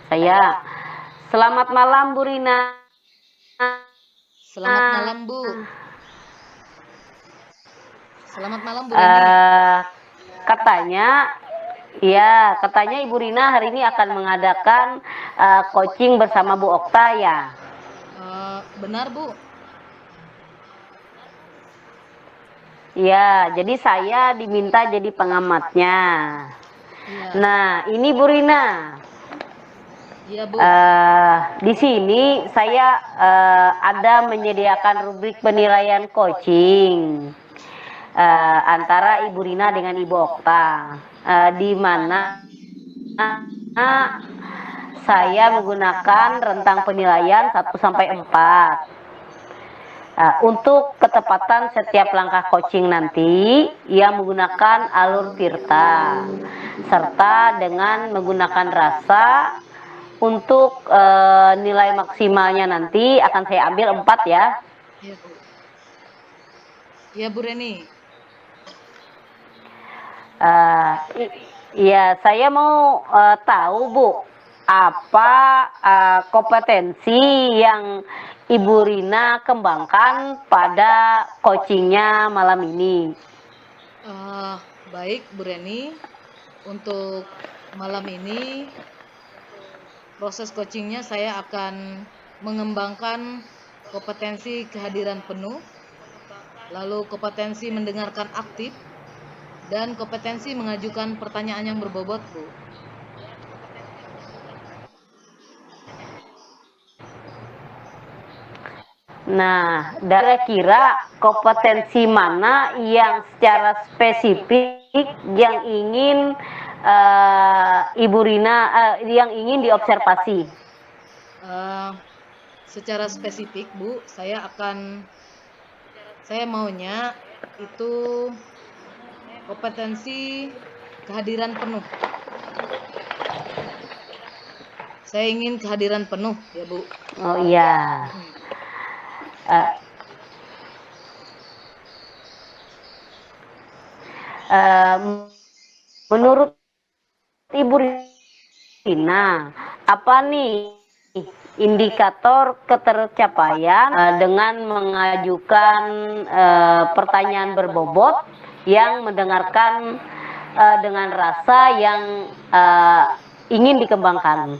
Saya. Selamat malam Bu Rina. Selamat malam Bu. Selamat malam Bu Reni. Katanya Ibu Rina hari ini akan mengadakan coaching bersama Bu Okta ya. Benar Bu. Ya, jadi saya diminta jadi pengamatnya. Ya. Nah, ini Bu Rina. Iya Bu. Di sini saya ada menyediakan rubrik penilaian coaching antara Ibu Rina dengan Ibu Okta, di mana saya menggunakan rentang penilaian 1 sampai 4. Untuk ketepatan setiap langkah coaching nanti, ia menggunakan alur Tirta, serta dengan menggunakan rasa. Untuk nilai maksimalnya nanti akan saya ambil 4 ya. Iya Bu. Iya Bu Reni. Ya, saya mau tahu Bu, apa kompetensi yang Ibu Rina kembangkan pada coachingnya malam ini? Baik Bu Reni, untuk malam ini proses coachingnya saya akan mengembangkan kompetensi kehadiran penuh, lalu kompetensi mendengarkan aktif, dan kompetensi mengajukan pertanyaan yang berbobot Bu. Nah, kira-kira kompetensi mana yang secara spesifik yang ingin Ibu Rina yang ingin diobservasi? Secara spesifik Bu, saya maunya itu kompetensi kehadiran penuh. Saya ingin kehadiran penuh ya Bu. Oh iya. Menurut Ibu Rina, apa nih indikator ketercapaian dengan mengajukan pertanyaan berbobot yang mendengarkan dengan rasa yang ingin dikembangkan?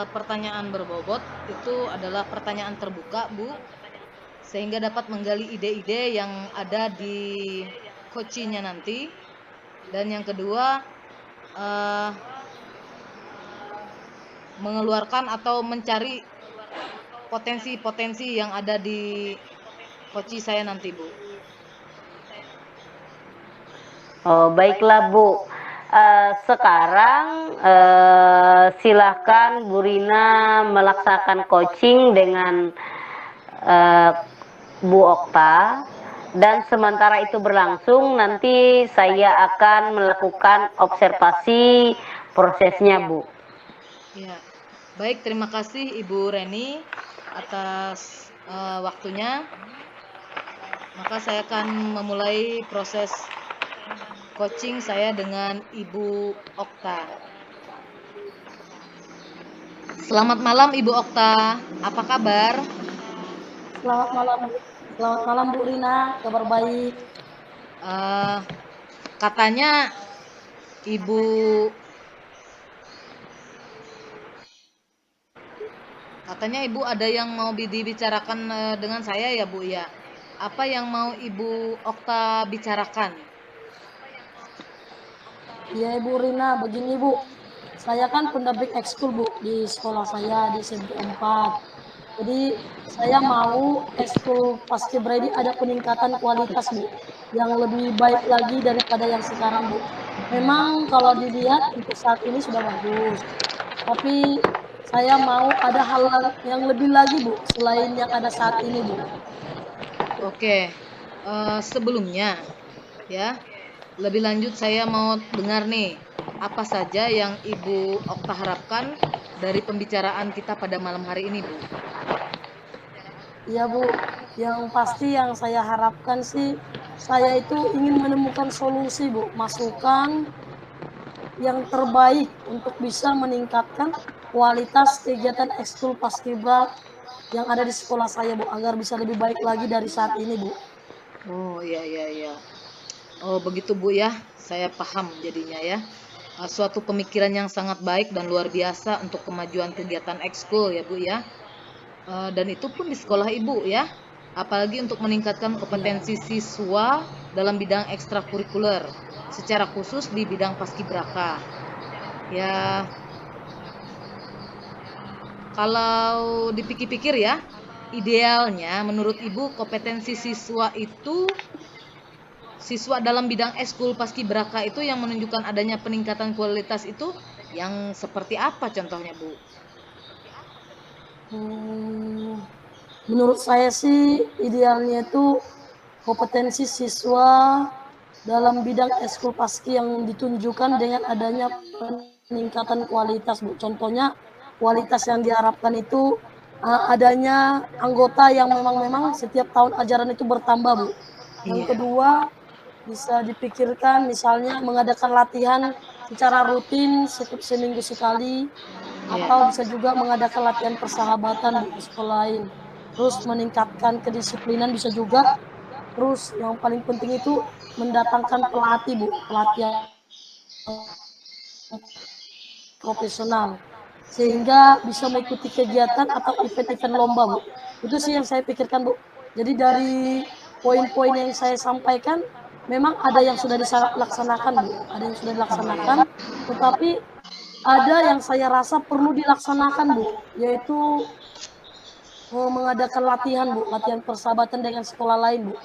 Pertanyaan berbobot itu adalah pertanyaan terbuka Bu, sehingga dapat menggali ide-ide yang ada di coachingnya nanti. Dan yang kedua, mengeluarkan atau mencari potensi-potensi yang ada di coaching saya nanti Bu. Oh, baiklah Bu. Sekarang silahkan Bu Rina melaksanakan coaching dengan Bu Okta, dan sementara itu berlangsung nanti saya akan melakukan observasi prosesnya Bu. Ya, baik, terima kasih Ibu Reni atas waktunya. Maka saya akan memulai proses coaching saya dengan Ibu Okta. Selamat malam Ibu Okta, apa kabar? Selamat malam Bu Rina, kabar baik. Katanya Ibu ada yang mau dibicarakan dengan saya ya Bu ya. Apa yang mau Ibu Okta bicarakan? Ya Ibu Rina, begini Bu. Saya kan pendamping ekskul Bu di sekolah saya di SMP 4. Jadi saya mau ekskul Paskibra ini ada peningkatan kualitas Bu, yang lebih baik lagi daripada yang sekarang Bu. Memang kalau dilihat untuk saat ini sudah bagus, tapi saya mau ada hal yang lebih lagi Bu, selain yang ada saat ini Bu. Oke, sebelumnya ya, lebih lanjut saya mau dengar nih, apa saja yang Ibu Okta harapkan dari pembicaraan kita pada malam hari ini Bu? Iya Bu, yang pasti yang saya harapkan sih, saya itu ingin menemukan solusi Bu, masukan yang terbaik untuk bisa meningkatkan kualitas kegiatan ekskul paskibra yang ada di sekolah saya, Bu, agar bisa lebih baik lagi dari saat ini, Bu. Oh, iya iya iya. Oh, begitu Bu ya. Saya paham jadinya ya. Suatu pemikiran yang sangat baik dan luar biasa untuk kemajuan kegiatan ekskul ya Bu ya. Dan itu pun di sekolah Ibu ya. Apalagi untuk meningkatkan Iya. kompetensi siswa dalam bidang ekstrakurikuler, secara khusus di bidang paskibraka. Ya, kalau dipikir-pikir ya, idealnya menurut Ibu kompetensi siswa dalam bidang ekskul paskibraka itu yang menunjukkan adanya peningkatan kualitas itu yang seperti apa contohnya, Bu? Hmm, menurut saya sih idealnya itu kompetensi siswa dalam bidang ekskul paski yang ditunjukkan dengan adanya peningkatan kualitas, Bu. Contohnya kualitas yang diharapkan itu adanya anggota yang memang setiap tahun ajaran itu bertambah, Bu. Yang Iya, kedua, bisa dipikirkan misalnya mengadakan latihan secara rutin seminggu sekali, iya. atau bisa juga mengadakan latihan persahabatan, Bu, di sekolah lain. Terus meningkatkan kedisiplinan bisa juga. Terus yang paling penting itu mendatangkan pelatih, Bu, pelatih yang profesional. Sehingga bisa mengikuti kegiatan atau event-event lomba, Bu. Itu sih yang saya pikirkan, Bu. Jadi dari poin-poin yang saya sampaikan, memang ada yang sudah dilaksanakan, Bu. Ada yang sudah Oh dilaksanakan, iya. tetapi ada yang saya rasa perlu dilaksanakan, Bu, yaitu mengadakan latihan, Bu, latihan persahabatan dengan sekolah lain, Bu,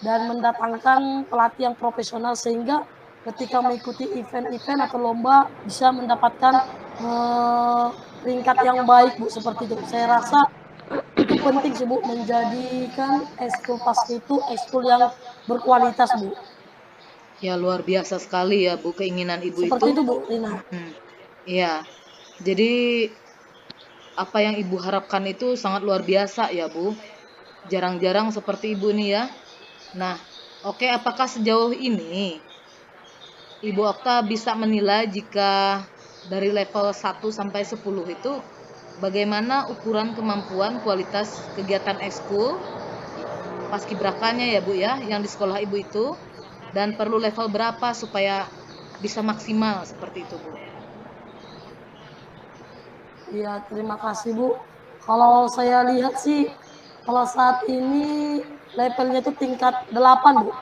dan mendatangkan pelatih yang profesional sehingga ketika mengikuti event-event atau lomba bisa mendapatkan peringkat yang baik, Bu, seperti itu. Saya rasa itu penting sih, Bu, menjadikan ekskul paski itu ekskul yang berkualitas, Bu. Ya luar biasa sekali ya Bu keinginan Ibu Seperti itu. itu, Bu, Rina. Hmm, iya. Jadi apa yang Ibu harapkan itu sangat luar biasa ya Bu. Jarang-jarang seperti Ibu nih ya. Nah, oke, apakah sejauh ini Ibu Okta bisa menilai jika dari level 1 sampai 10 itu bagaimana ukuran kemampuan kualitas kegiatan ekskul paskibrakanya ya Bu ya yang di sekolah Ibu itu, dan perlu level berapa supaya bisa maksimal seperti itu Bu? Iya, terima kasih, Bu. Kalau saya lihat sih, kalau saat ini levelnya itu tingkat 8, Bu.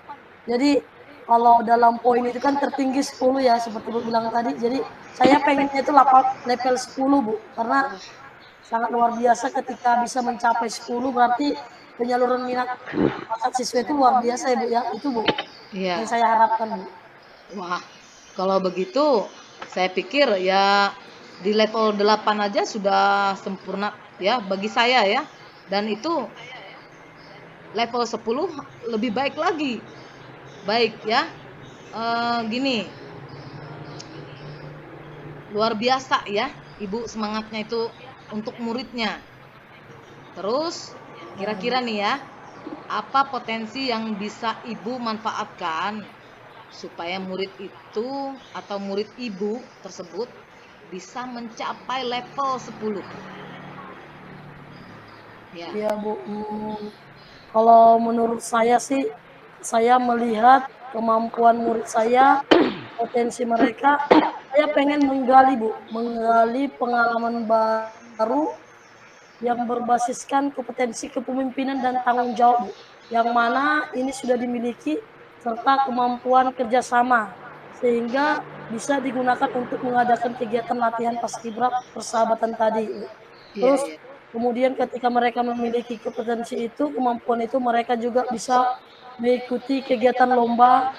Jadi kalau dalam poin itu kan tertinggi 10 ya, seperti Bu bilang tadi. Jadi saya pengennya itu level 10, Bu. Karena Wah, sangat luar biasa ketika bisa mencapai 10 berarti penyaluran minat bakat siswa itu luar biasa ya, Bu ya. Itu, Bu, iya. yang saya harapkan, Bu. Wah, kalau begitu saya pikir ya di level 8 aja sudah sempurna ya bagi saya ya. Dan itu level 10 lebih baik lagi. Baik ya. Gini, luar biasa ya Ibu semangatnya itu untuk muridnya. Terus kira-kira nih ya, apa potensi yang bisa Ibu manfaatkan supaya murid itu atau murid Ibu tersebut bisa mencapai level 10? Ya. Iya, Bu. Kalau menurut saya sih, saya melihat kemampuan murid saya, potensi mereka, saya pengen menggali, Bu, menggali pengalaman baru yang berbasiskan kompetensi kepemimpinan dan tanggung jawab, Bu, yang mana ini sudah dimiliki serta kemampuan kerjasama sehingga bisa digunakan untuk mengadakan kegiatan latihan paskibra persahabatan tadi, Bu. Iya, Terus iya. kemudian ketika mereka memiliki kompetensi itu, kemampuan itu, mereka juga bisa mengikuti kegiatan lomba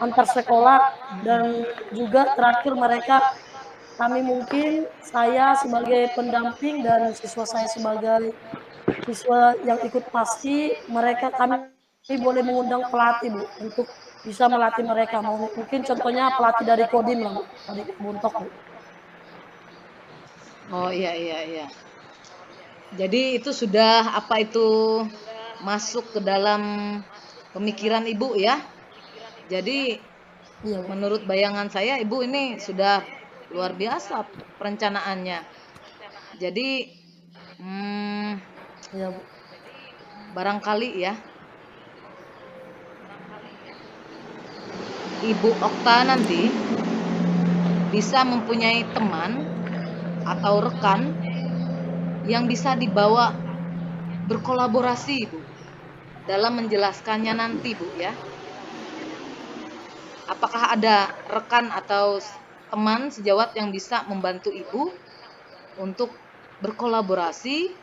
antar sekolah dan juga terakhir kami mungkin saya sebagai pendamping dan siswa saya sebagai siswa yang ikut paski, kami boleh mengundang pelatih, Bu, untuk bisa melatih mereka. Mungkin contohnya pelatih dari Kodim lah, Bu, dari Buntok, Bu. Oh iya iya iya. Jadi itu sudah apa itu masuk ke dalam pemikiran Ibu ya. Jadi Iya, Bu. Menurut bayangan saya, Ibu ini sudah luar biasa perencanaannya. Jadi, hmm, Iya, Bu. barangkali ya, Ibu Okta nanti bisa mempunyai teman atau rekan yang bisa dibawa berkolaborasi, Bu, dalam menjelaskannya nanti, Bu, ya. Apakah ada rekan atau teman sejawat yang bisa membantu Ibu untuk berkolaborasi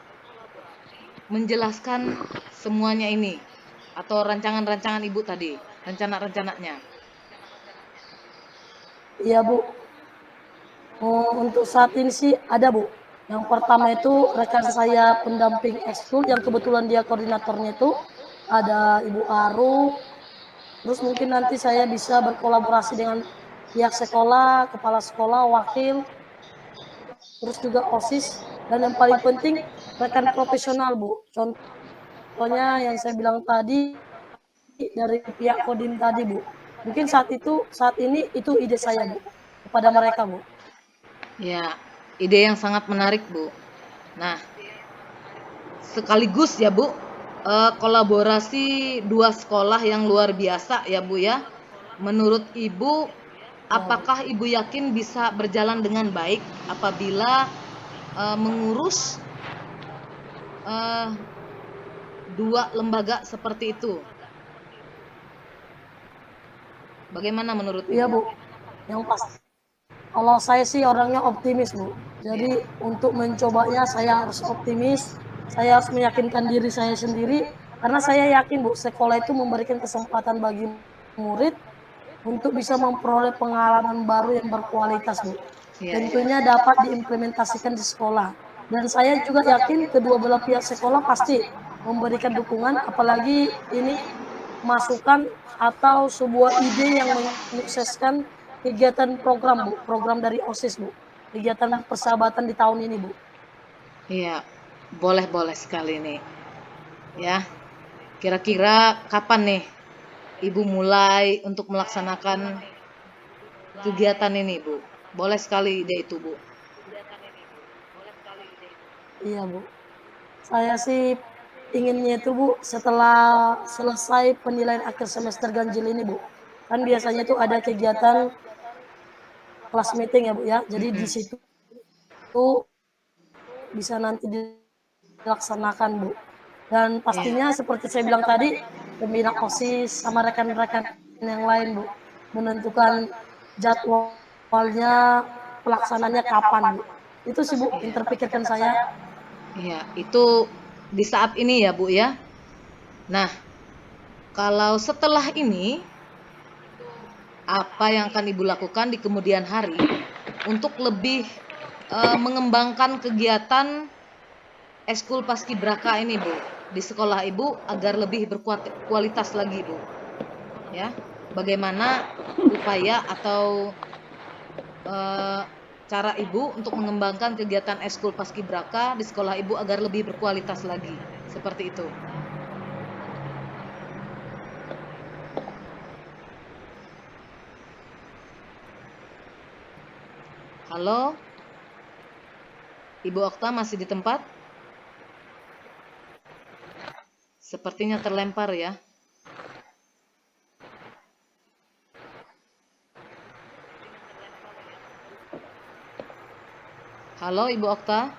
menjelaskan semuanya ini atau rancangan-rancangan Ibu tadi, rencana-rencananya? Iya, Bu. Untuk saat ini sih ada, Bu. Yang pertama itu rekan saya pendamping ekskul yang kebetulan dia koordinatornya itu ada Ibu Aru. Terus mungkin nanti saya bisa berkolaborasi dengan pihak sekolah, kepala sekolah, wakil, terus juga OSIS, dan yang paling penting rekan profesional, Bu. Contohnya yang saya bilang tadi dari pihak Kodim tadi, Bu. Mungkin saat ini itu ide saya, Bu, kepada mereka, Bu. Ya, ide yang sangat menarik, Bu. Nah, sekaligus ya, Bu, kolaborasi dua sekolah yang luar biasa ya, Bu, ya. Menurut Ibu, apakah Ibu yakin bisa berjalan dengan baik apabila mengurus dua lembaga seperti itu? Bagaimana menurut Ibu? Iya, Bu. Yang pasti kalau saya sih orangnya optimis, Bu. Jadi untuk mencobanya saya harus optimis, saya harus meyakinkan diri saya sendiri, karena saya yakin, Bu, sekolah itu memberikan kesempatan bagi murid untuk bisa memperoleh pengalaman baru yang berkualitas, Bu. Iya, iya. Tentunya dapat diimplementasikan di sekolah. Dan saya juga yakin kedua belah pihak sekolah pasti memberikan dukungan, apalagi ini masukan atau sebuah ide yang menyukseskan kegiatan program, Bu. Program dari OSIS, Bu. Kegiatan persahabatan di tahun ini, Bu. Iya, boleh-boleh sekali nih. Ya, kira-kira kapan nih Ibu mulai untuk melaksanakan kegiatan ini, Bu? Boleh sekali ide itu, Bu. Iya, Bu. Saya sih inginnya itu, Bu, setelah selesai penilaian akhir semester ganjil ini, Bu. Kan biasanya itu ada kegiatan kelas meeting ya, Bu, ya. Jadi di situ bisa nanti dilaksanakan, Bu. Dan pastinya seperti saya bilang tadi, pembina OSIS sama rekan-rekan yang lain, Bu, menentukan jadwalnya, pelaksananya kapan, Bu. Itu sih, Bu, yang terpikirkan saya. Iya, itu di saat ini ya, Bu, ya. Nah, kalau setelah ini, apa yang akan Ibu lakukan di kemudian hari untuk lebih mengembangkan kegiatan Eskul Paskibraka ini, Bu, di sekolah Ibu agar lebih berkualitas lagi, Bu? Ya, bagaimana upaya atau cara Ibu untuk mengembangkan kegiatan Eskul Paskibraka di sekolah Ibu agar lebih berkualitas lagi? Seperti itu. Halo? Ibu Okta masih di tempat? Sepertinya terlempar ya. Halo Ibu Okta?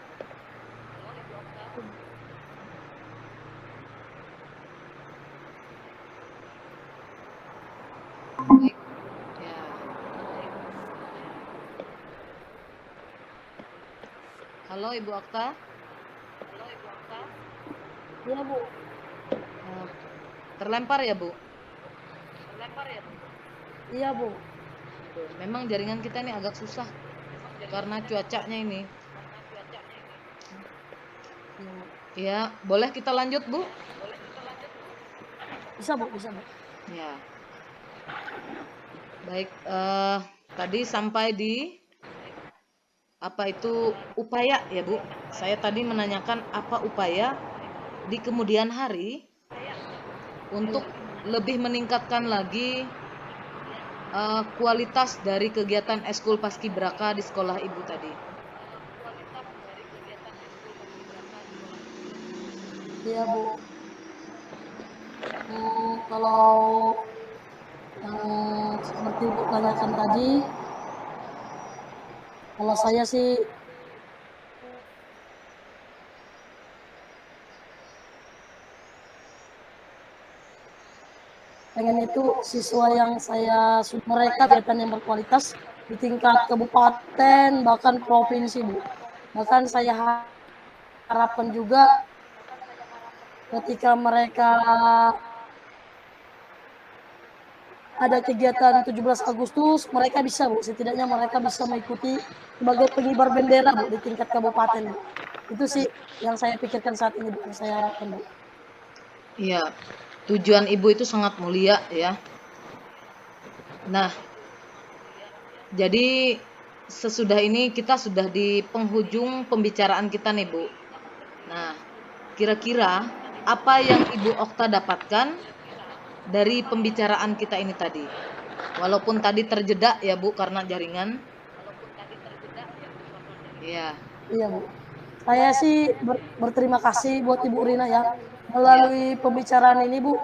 Baik. Ya. Halo Ibu Okta? Iya, Bu. Terlempar ya, Bu? Iya, Bu. Memang jaringan kita ini agak susah karena cuacanya ini. Ya, boleh kita lanjut, Bu? Bisa, Bu, bisa, Bu. Ya. Baik, tadi sampai di apa itu upaya ya, Bu? Saya tadi menanyakan apa upaya di kemudian hari untuk lebih meningkatkan lagi kualitas dari kegiatan ekskul paskibraka di sekolah Ibu tadi. Iya Bu. Kalau seperti Ibu tanyakan tadi, kalau saya sih pengen itu siswa yang mereka kegiatan yang berkualitas di tingkat kabupaten bahkan provinsi Bu. Bahkan saya harapkan juga ketika mereka ada kegiatan 17 Agustus, mereka bisa Bu, setidaknya mereka bisa mengikuti sebagai pengibar bendera Bu di tingkat kabupaten Bu. Itu sih yang saya pikirkan saat ini Bu, yang saya harapkan Bu. Iya, tujuan Ibu itu sangat mulia ya. Nah, jadi sesudah ini kita sudah di penghujung pembicaraan kita nih Bu. Nah, kira-kira apa yang Ibu Okta dapatkan dari pembicaraan kita ini tadi? Walaupun tadi terjeda ya Bu karena jaringan. Iya, Iya Bu. Saya sih berterima kasih buat Ibu Rina ya. iya, Melalui pembicaraan ini Bu,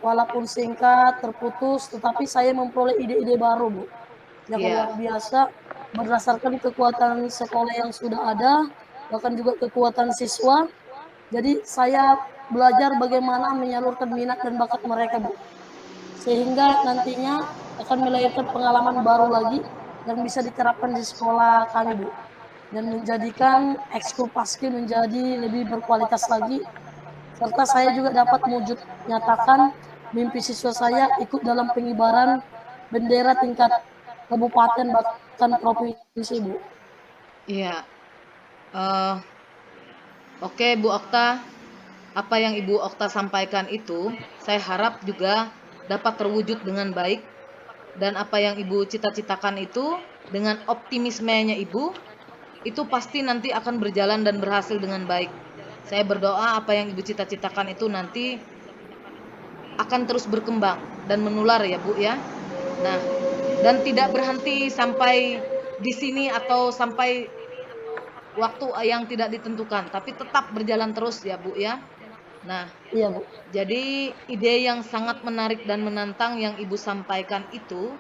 walaupun singkat, terputus, tetapi saya memperoleh ide-ide baru Bu. Yang luar iya, biasa berdasarkan kekuatan sekolah yang sudah ada, bahkan juga kekuatan siswa. Jadi saya belajar bagaimana menyalurkan minat dan bakat mereka Bu. Sehingga nantinya akan melahirkan pengalaman baru lagi yang bisa diterapkan di sekolah kami Bu. Dan menjadikan ekskul paskil menjadi lebih berkualitas lagi, serta saya juga dapat mewujud nyatakan mimpi siswa saya ikut dalam pengibaran bendera tingkat kabupaten bahkan provinsi Bu. iya. Eh, oke Bu Okta, apa yang Ibu Okta sampaikan itu saya harap juga dapat terwujud dengan baik, dan apa yang Ibu cita-citakan itu dengan optimismenya Ibu itu pasti nanti akan berjalan dan berhasil dengan baik. Saya berdoa apa yang Ibu cita-citakan itu nanti akan terus berkembang dan menular ya Bu ya. Nah, dan tidak berhenti sampai di sini atau sampai waktu yang tidak ditentukan, tapi tetap berjalan terus ya Bu ya. Nah, Iya Bu. jadi ide yang sangat menarik dan menantang yang Ibu sampaikan itu,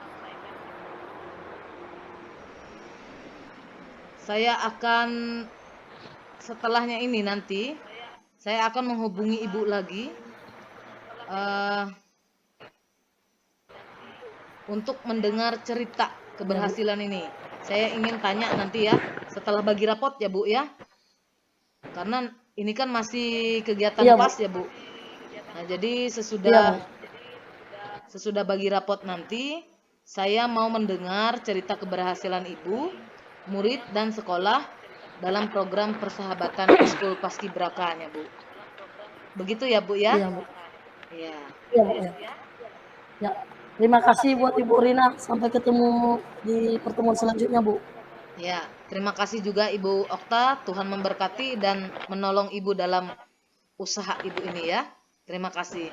saya akan setelahnya ini nanti saya akan menghubungi Ibu lagi untuk mendengar cerita keberhasilan ini. Saya ingin tanya nanti ya setelah bagi rapot ya Bu ya, karena ini kan masih kegiatan Iya Bu. PAS ya Bu. Nah, jadi Iya Bu. sesudah bagi rapot nanti saya mau mendengar cerita keberhasilan Ibu, murid dan sekolah dalam program persahabatan ekskul paskibrakanya Bu. Begitu ya Bu ya? Iya Bu. Iya. Iya Bu. Ya. Ya. Terima kasih buat Ibu Rina. Sampai ketemu di pertemuan selanjutnya Bu. Ya, terima kasih juga Ibu Okta. Tuhan memberkati dan menolong Ibu dalam usaha Ibu ini ya. Terima kasih.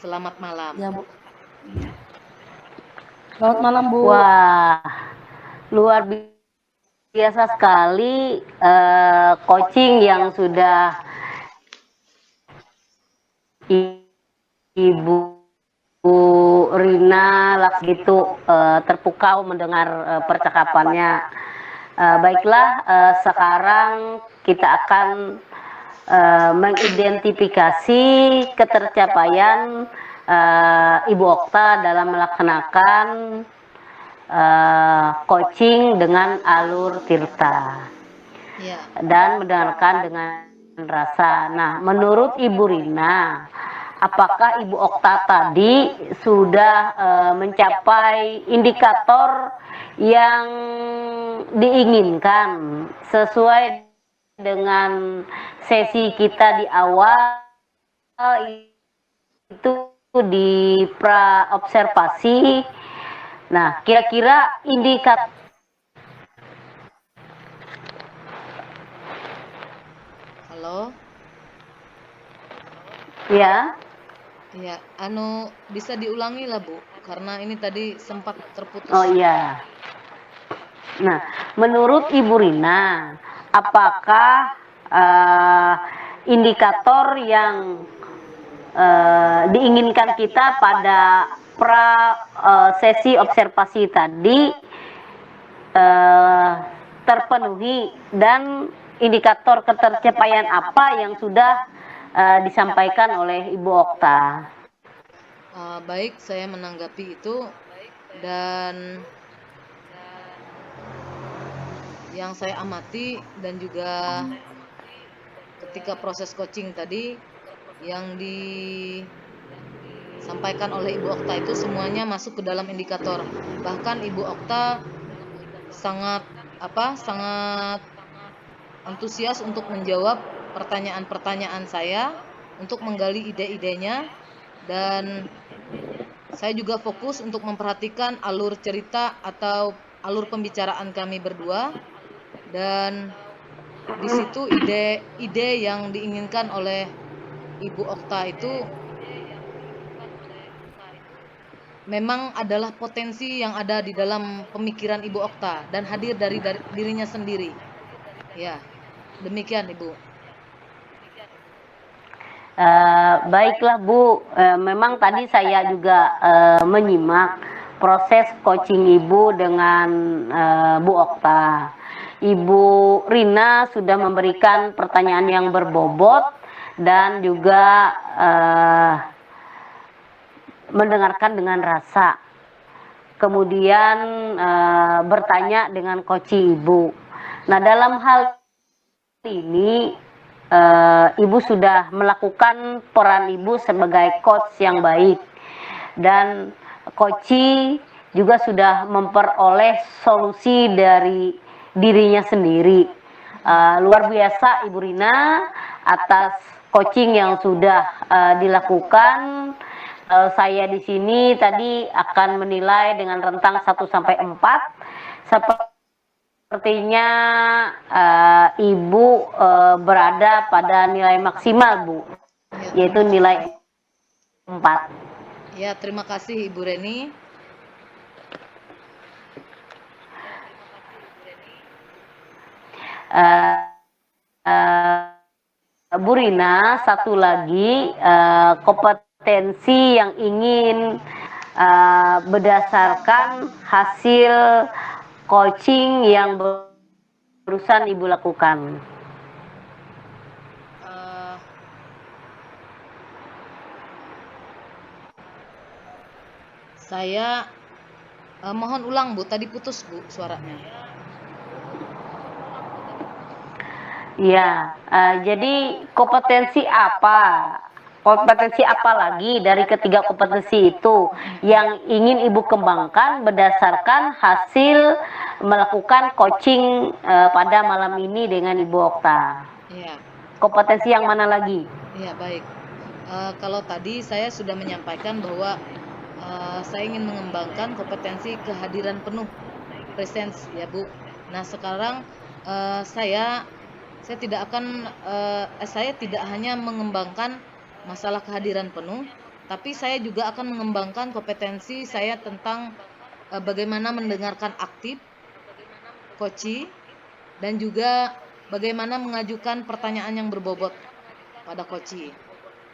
Selamat malam. Ya Bu. Selamat malam Bu. Wah, luar biasa sekali coaching yang sudah Ibu Rina gitu terpukau mendengar percakapannya. Baiklah, sekarang kita akan mengidentifikasi ketercapaian Ibu Okta dalam melaksanakan coaching dengan alur tirta Ya, dan mendengarkan dengan rasa. Nah, menurut Ibu Rina, apakah Ibu Okta tadi sudah mencapai indikator yang diinginkan sesuai dengan sesi kita di awal itu di pra observasi. Nah, kira-kira indikator halo. ya. Ya, bisa diulangi lah Bu. karena ini tadi sempat terputus. Oh iya. Nah, menurut Ibu Rina, apakah indikator yang diinginkan kita pada sesi observasi tadi terpenuhi, dan indikator ketercapaian apa yang sudah disampaikan oleh Ibu Okta? Baik, saya menanggapi itu, dan yang saya amati dan juga ketika proses coaching tadi yang disampaikan oleh Ibu Okta itu semuanya masuk ke dalam indikator. Bahkan Ibu Okta sangat antusias untuk menjawab pertanyaan-pertanyaan saya, untuk menggali ide-idenya, dan saya juga fokus untuk memperhatikan alur cerita atau alur pembicaraan kami berdua, dan di situ ide-ide yang diinginkan oleh Ibu Okta itu memang adalah potensi yang ada di dalam pemikiran Ibu Okta dan hadir dari dirinya sendiri. Ya, demikian Ibu. Baiklah Bu, memang tadi saya juga menyimak proses coaching Ibu dengan Bu Okta. Ibu Rina sudah memberikan pertanyaan yang berbobot dan juga mendengarkan dengan rasa. Kemudian bertanya dengan coaching Ibu. Nah, dalam hal ini Ibu sudah melakukan peran Ibu sebagai coach yang baik, dan coach juga sudah memperoleh solusi dari dirinya sendiri. Luar biasa Ibu Rina atas coaching yang sudah dilakukan. Saya di sini tadi akan menilai dengan rentang 1 sampai 4. Sepertinya Ibu berada pada nilai maksimal Bu, yaitu nilai 4. Ya, terima kasih Ibu Reni. Bu Rina, satu lagi kompetensi yang ingin berdasarkan hasil coaching yang barusan Ibu lakukan. Saya mohon ulang Bu, tadi putus Bu suaranya. Ya, jadi kompetensi apa lagi dari ketiga kompetensi itu yang ingin Ibu kembangkan berdasarkan hasil melakukan coaching pada malam ini dengan Ibu Okta? Ya. Kompetensi yang mana lagi? Ya, baik. Kalau tadi saya sudah menyampaikan bahwa saya ingin mengembangkan kompetensi kehadiran penuh, presence, ya Bu. Nah, sekarang saya tidak hanya mengembangkan masalah kehadiran penuh, tapi saya juga akan mengembangkan kompetensi saya tentang bagaimana mendengarkan aktif coach, dan juga bagaimana mengajukan pertanyaan yang berbobot pada coach,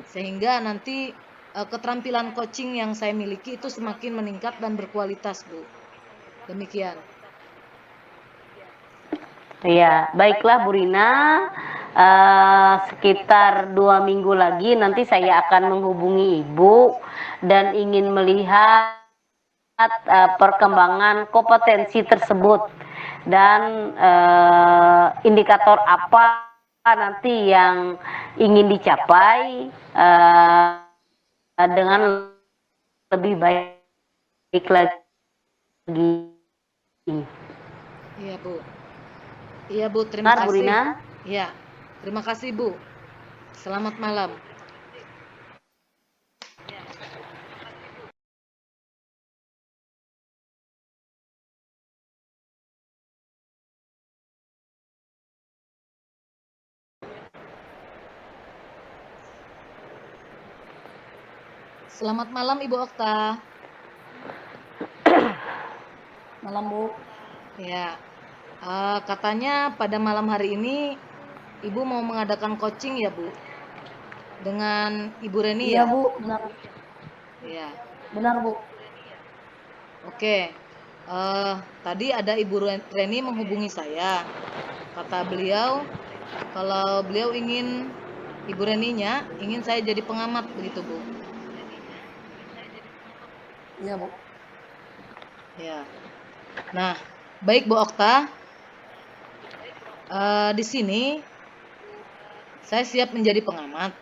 sehingga nanti keterampilan coaching yang saya miliki itu semakin meningkat dan berkualitas Bu. Demikian. Ya, baiklah Bu Rina, sekitar 2 minggu lagi nanti saya akan menghubungi Ibu dan ingin melihat perkembangan kompetensi tersebut, dan indikator apa nanti yang ingin dicapai dengan lebih baik lagi. Iya Bu. Iya Bu, terima Benar, Bu kasih. Rina? Ya, terima kasih Bu. Selamat malam. Selamat malam Ibu Okta. Malam, Bu. Ya, katanya pada malam hari ini Ibu mau mengadakan coaching ya, Bu? Dengan Ibu Reni Iya, ya? Bu. Benar. Ya, Benar, Bu. oke. Tadi ada Ibu Reni menghubungi saya. Kata beliau, kalau beliau ingin Ibu Reninya ingin saya jadi pengamat begitu, Bu. Iya, Bu. Ya. Nah, baik Bu Okta. Di sini saya siap menjadi pengamat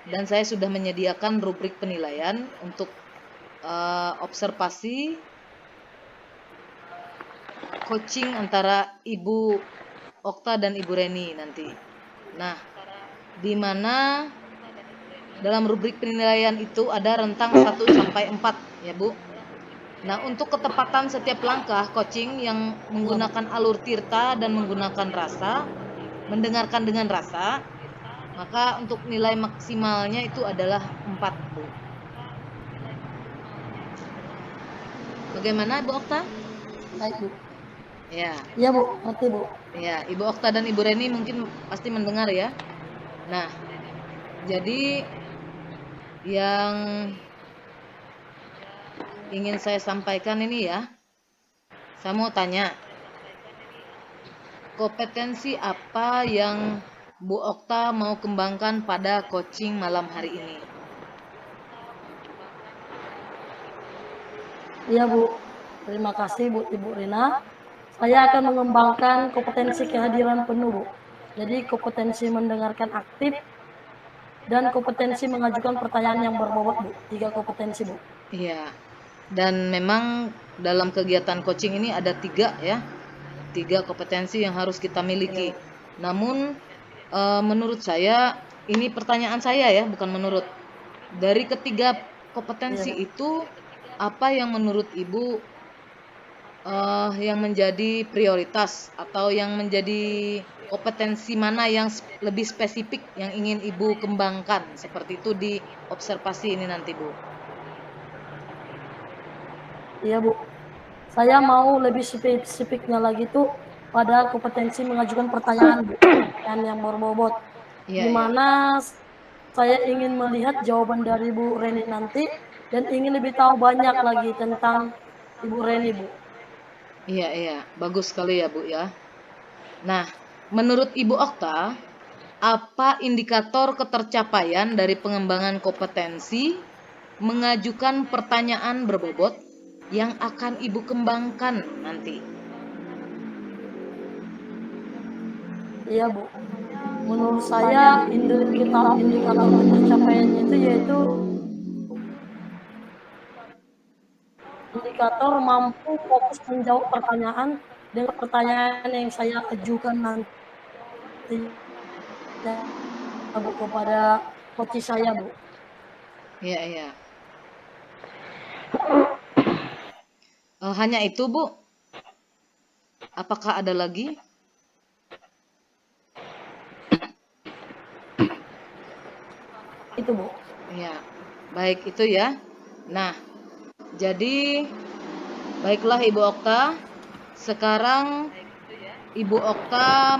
dan saya sudah menyediakan rubrik penilaian untuk observasi coaching antara Ibu Okta dan Ibu Reni nanti. Nah, di mana dalam rubrik penilaian itu ada rentang 1 sampai 4 ya, Bu. Nah, untuk ketepatan setiap langkah coaching yang menggunakan alur tirta dan menggunakan rasa, mendengarkan dengan rasa, maka untuk nilai maksimalnya itu adalah 4, Bu. Bagaimana, Bu Okta? Baik, Bu. Ya, Iya, Bu. Ngerti, Bu. ya, Ibu Okta dan Ibu Reni mungkin pasti mendengar ya. Nah, jadi yang ingin saya sampaikan ini ya, saya mau tanya, kompetensi apa yang Bu Okta mau kembangkan pada coaching malam hari ini? Iya, Bu. Terima kasih, Bu Ibu Rina. Saya akan mengembangkan kompetensi kehadiran penuh, Bu. Jadi kompetensi mendengarkan aktif dan kompetensi mengajukan pertanyaan yang berbobot, Bu. 3 kompetensi, Bu. Iya, dan memang dalam kegiatan coaching ini ada 3 ya, 3 kompetensi yang harus kita miliki. Namun menurut saya, ini pertanyaan saya ya, bukan menurut. Dari ketiga kompetensi Iya, Bu. itu, apa yang menurut Ibu yang menjadi prioritas atau yang menjadi kompetensi mana yang lebih spesifik yang ingin Ibu kembangkan seperti itu di observasi ini nanti, Bu? Iya, Bu. Saya mau lebih spesifiknya lagi tuh pada kompetensi mengajukan pertanyaan, Bu. Pertanyaan yang berbobot. Iya, Di iya. mana saya ingin melihat jawaban dari Bu Reni nanti dan ingin lebih tahu banyak lagi tentang Ibu Reni, Bu. Iya, iya. Bagus sekali ya, Bu ya. Nah, menurut Ibu Okta, apa indikator ketercapaian dari pengembangan kompetensi mengajukan pertanyaan berbobot yang akan Ibu kembangkan nanti? Iya, Bu. Menurut saya indikator ketercapaian itu yaitu indikator mampu fokus menjawab pertanyaan dengan pertanyaan yang saya ajukan nanti Bu kepada coach saya, Bu. Iya, iya. Hanya itu, Bu? Apakah ada lagi? Itu, Bu. Ya, baik itu ya. Nah, jadi baiklah Ibu Okta. Sekarang Ibu Okta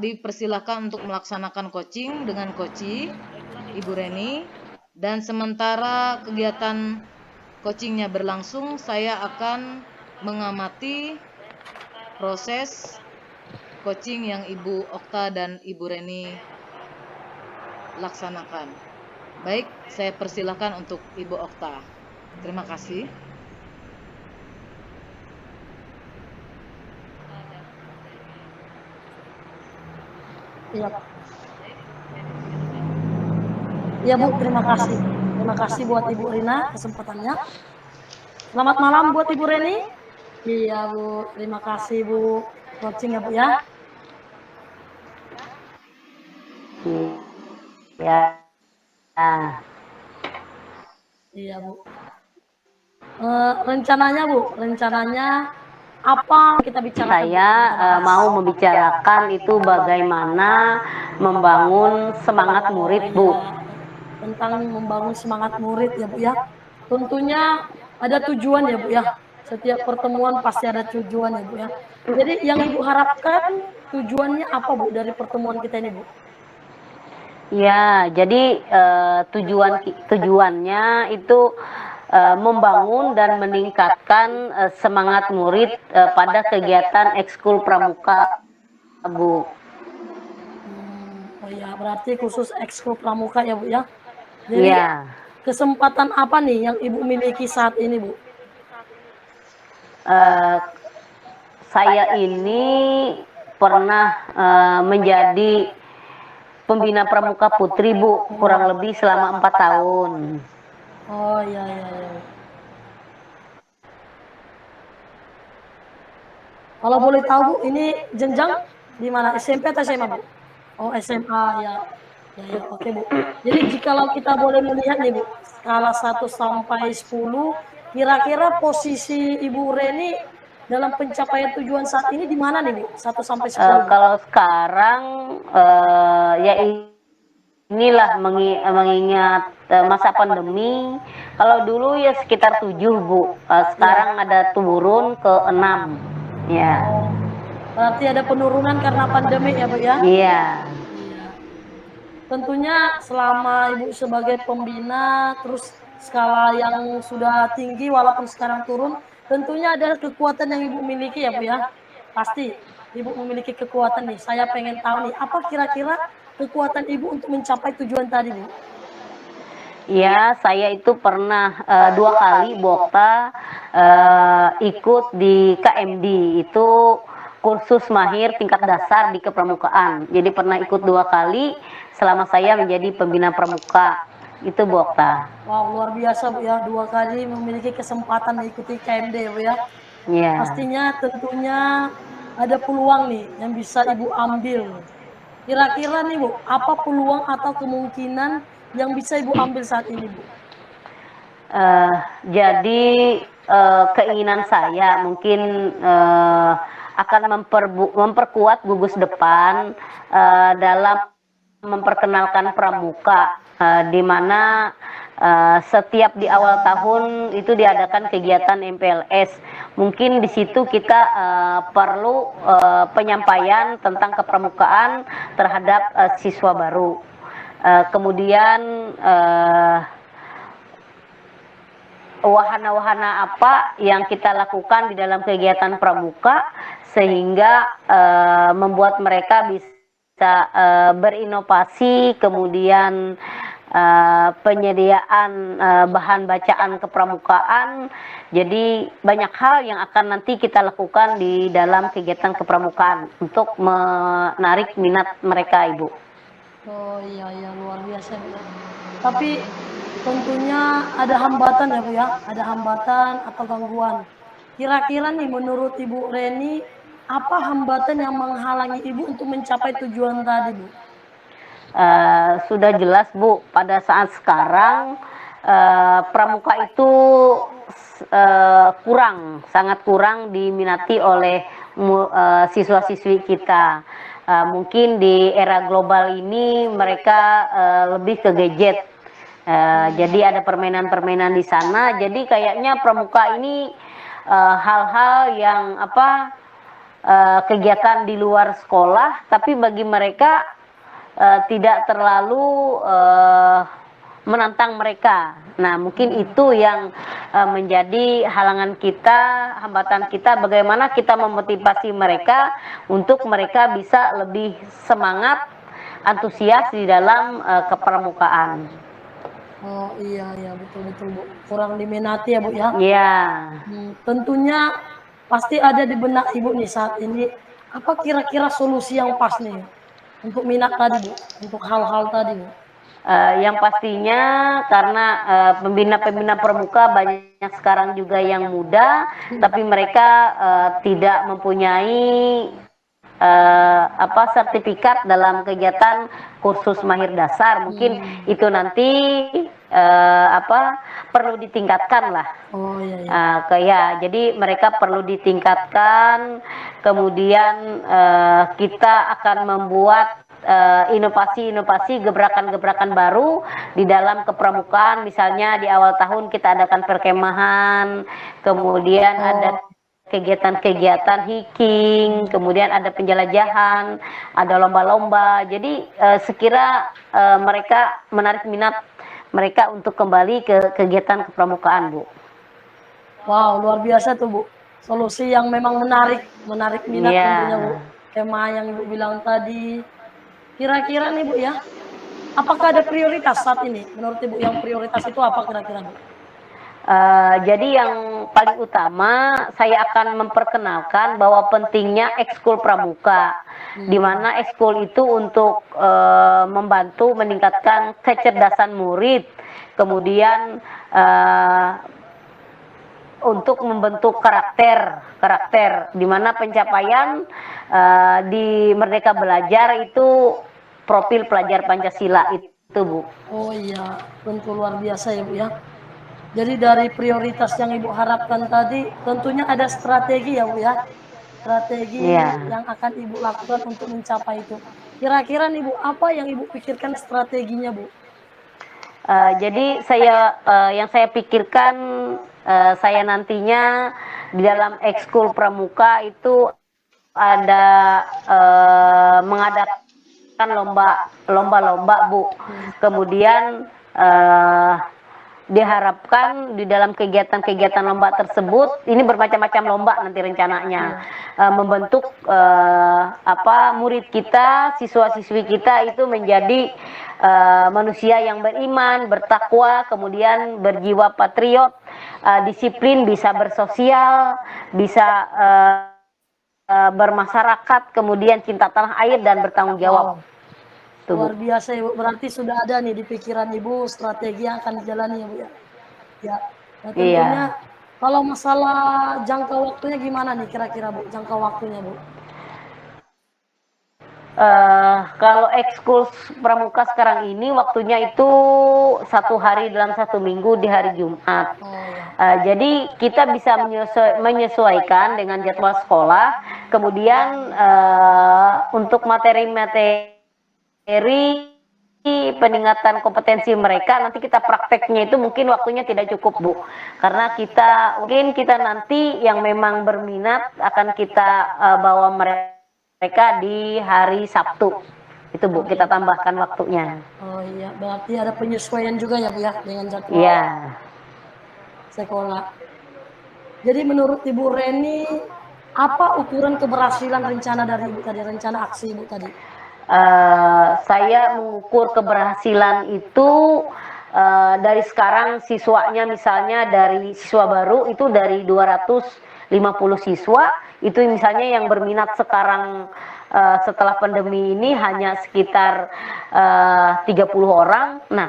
dipersilakan untuk melaksanakan coaching dengan coachi Ibu Reni. Dan sementara kegiatan coachingnya berlangsung, saya akan mengamati proses coaching yang Ibu Okta dan Ibu Reni laksanakan. Baik, saya persilakan untuk Ibu Okta. Terima kasih. Iya, Pak. Iya, Bu, terima kasih. Terima kasih buat Ibu Rina kesempatannya. Selamat malam buat Ibu Reni. Iya, Bu. Terima kasih, Bu. Coaching ya, Bu ya. Ya. Nah, Iya, Bu. Rencananya, Bu, apa kita bicarakan? saya mau membicarakan itu bagaimana membangun semangat murid, Bu. Tentang membangun semangat murid ya, Bu ya. Tentunya ada tujuan ya, Bu ya. Setiap pertemuan pasti ada tujuannya, Bu ya. Jadi yang Ibu harapkan tujuannya apa, Bu, dari pertemuan kita ini, Bu? Ya, jadi tujuannya itu membangun dan meningkatkan semangat murid pada kegiatan ekskul pramuka, Bu. Oh ya, berarti khusus ekskul pramuka ya, Bu ya. Jadi Ya, kesempatan apa nih yang Ibu miliki saat ini, Bu? eh, saya ini pernah menjadi pembina pramuka putri, Bu, kurang lebih selama 4 tahun. Oh iya iya iya. Kalau boleh tahu, Bu, ini jenjang di mana? SMP atau SMA, Bu? Oh, SMA ya. Ya ya, oke, Bu. Jadi jikalau kita boleh melihat nih, Bu, skala 1 sampai 10, kira-kira posisi Ibu Reni dalam pencapaian tujuan saat ini di mana nih, Bu? 1 sampai 10, Bu? Kalau sekarang ya inilah mengingat masa pandemi. Kalau dulu ya sekitar 7, Bu. Sekarang ada turun ke 6. Ya. Oh, berarti ada penurunan karena pandemi ya, Bu ya? Iya. Iya. Tentunya selama Ibu sebagai pembina, terus skala yang sudah tinggi walaupun sekarang turun, tentunya ada kekuatan yang Ibu miliki ya, Bu ya? Pasti Ibu memiliki kekuatan nih. Saya pengen tahu nih, apa kira-kira kekuatan Ibu untuk mencapai tujuan tadi, Bu? Ya, saya itu pernah 2 kali Bu Okta ikut di KMD, itu kursus mahir tingkat dasar di kepramukaan. Jadi pernah ikut 2 kali selama saya menjadi pembina pramuka. Itu Bu Okta. Wow, luar biasa, Bu ya. 2 kali memiliki kesempatan mengikuti KMD ya, Bu ya. Ya. Pastinya tentunya ada peluang nih yang bisa Ibu ambil. Kira-kira nih, Bu, apa peluang atau kemungkinan yang bisa Ibu ambil saat ini, Bu? Eh, jadi keinginan saya mungkin akan memperkuat gugus depan dalam memperkenalkan pramuka, di mana setiap di awal tahun itu diadakan kegiatan MPLS. Mungkin di situ kita perlu penyampaian tentang kepramukaan terhadap siswa baru. Kemudian wahana-wahana apa yang kita lakukan di dalam kegiatan pramuka sehingga membuat mereka bisa berinovasi, kemudian penyediaan bahan bacaan kepramukaan. Jadi banyak hal yang akan nanti kita lakukan di dalam kegiatan kepramukaan untuk menarik minat mereka, Ibu. Oh iya iya, luar biasa, Bu. Tapi tentunya ada hambatan ya, Bu ya. Ada hambatan atau gangguan. Kira-kira nih menurut Ibu Reni, apa hambatan yang menghalangi Ibu untuk mencapai tujuan tadi, Bu? Sudah jelas Bu, pada saat sekarang pramuka itu sangat kurang diminati oleh siswa-siswi kita. Mungkin di era global ini mereka lebih ke gadget. Jadi ada permainan-permainan di sana. Jadi kayaknya pramuka ini hal-hal yang kegiatan di luar sekolah, tapi bagi mereka tidak terlalu menantang mereka. Nah, mungkin itu yang menjadi halangan kita, hambatan kita, bagaimana kita memotivasi mereka untuk mereka bisa lebih semangat, antusias di dalam kepramukaan. Oh iya iya, betul betul, Bu. Kurang diminati ya, Bu ya. Ya. Tentunya pasti ada di benak Ibu nih saat ini. Apa kira-kira solusi yang pas nih untuk minat tadi, Bu? Untuk hal-hal tadi, Bu? Yang pastinya karena pembina-pembina pramuka banyak sekarang juga yang muda, tapi mereka tidak mempunyai sertifikat dalam kegiatan kursus mahir dasar. Mungkin itu nanti perlu ditingkatkan lah. Oh iya iya. Jadi mereka perlu ditingkatkan. Kemudian kita akan membuat inovasi-inovasi, gebrakan-gebrakan baru di dalam kepramukaan. Misalnya di awal tahun kita adakan perkemahan, kemudian ada kegiatan-kegiatan hiking, kemudian ada penjelajahan, ada lomba-lomba. Jadi sekira mereka menarik minat mereka untuk kembali ke kegiatan kepramukaan, Bu. Wow, luar biasa tuh Bu. Solusi yang memang menarik minat Iya. tentunya Bu. Kemah yang Ibu bilang tadi. Kira-kira nih Bu ya, apakah ada prioritas saat ini? Menurut Ibu yang prioritas itu apa kira-kira Bu? Jadi yang paling utama saya akan memperkenalkan bahwa pentingnya ekskul pramuka, di mana ekskul itu untuk membantu meningkatkan kecerdasan murid, kemudian untuk membentuk karakter, di mana pencapaian di Merdeka Belajar itu profil pelajar Pancasila itu, Bu. Oh iya, tentu luar biasa ya Bu ya. Jadi dari prioritas yang Ibu harapkan tadi, tentunya ada strategi ya Bu ya. Strategi Iya. yang akan Ibu lakukan untuk mencapai itu. Kira-kira nih Bu, apa yang Ibu pikirkan strateginya Bu? Jadi yang saya pikirkan saya nantinya di dalam ekskul pramuka itu ada mengadakan lomba-lomba, Bu. Kemudian diharapkan di dalam kegiatan-kegiatan lomba tersebut, ini bermacam-macam lomba nanti rencananya, membentuk murid kita, siswa-siswi kita itu menjadi manusia yang beriman, bertakwa, kemudian berjiwa patriot, disiplin, bisa bersosial, bisa bermasyarakat, kemudian cinta tanah air dan bertanggung jawab. Luar biasa Ibu, berarti sudah ada nih di pikiran Ibu strategi yang akan dijalani ya Bu ya. Ya, nah, tentunya kalau masalah jangka waktunya gimana nih kira-kira Bu, jangka waktunya Bu? Kalau ekskul pramuka sekarang ini waktunya itu 1 hari dalam 1 minggu di hari Jumat. Jadi kita bisa menyesuaikan dengan jadwal sekolah. Kemudian untuk materi-materi peningkatan kompetensi mereka, nanti kita prakteknya itu mungkin waktunya tidak cukup Bu, karena mungkin kita nanti yang memang berminat akan kita bawa mereka di hari Sabtu itu Bu, kita tambahkan waktunya. Oh iya, berarti ada penyesuaian juga ya Bu ya dengan jadwal sekolah. Jadi menurut Ibu Reni, apa ukuran keberhasilan rencana dari Ibu tadi, rencana aksi Ibu tadi? Saya mengukur keberhasilan itu dari sekarang siswanya, misalnya dari siswa baru itu dari 250 siswa, itu misalnya yang berminat sekarang setelah pandemi ini hanya sekitar 30 orang. Nah,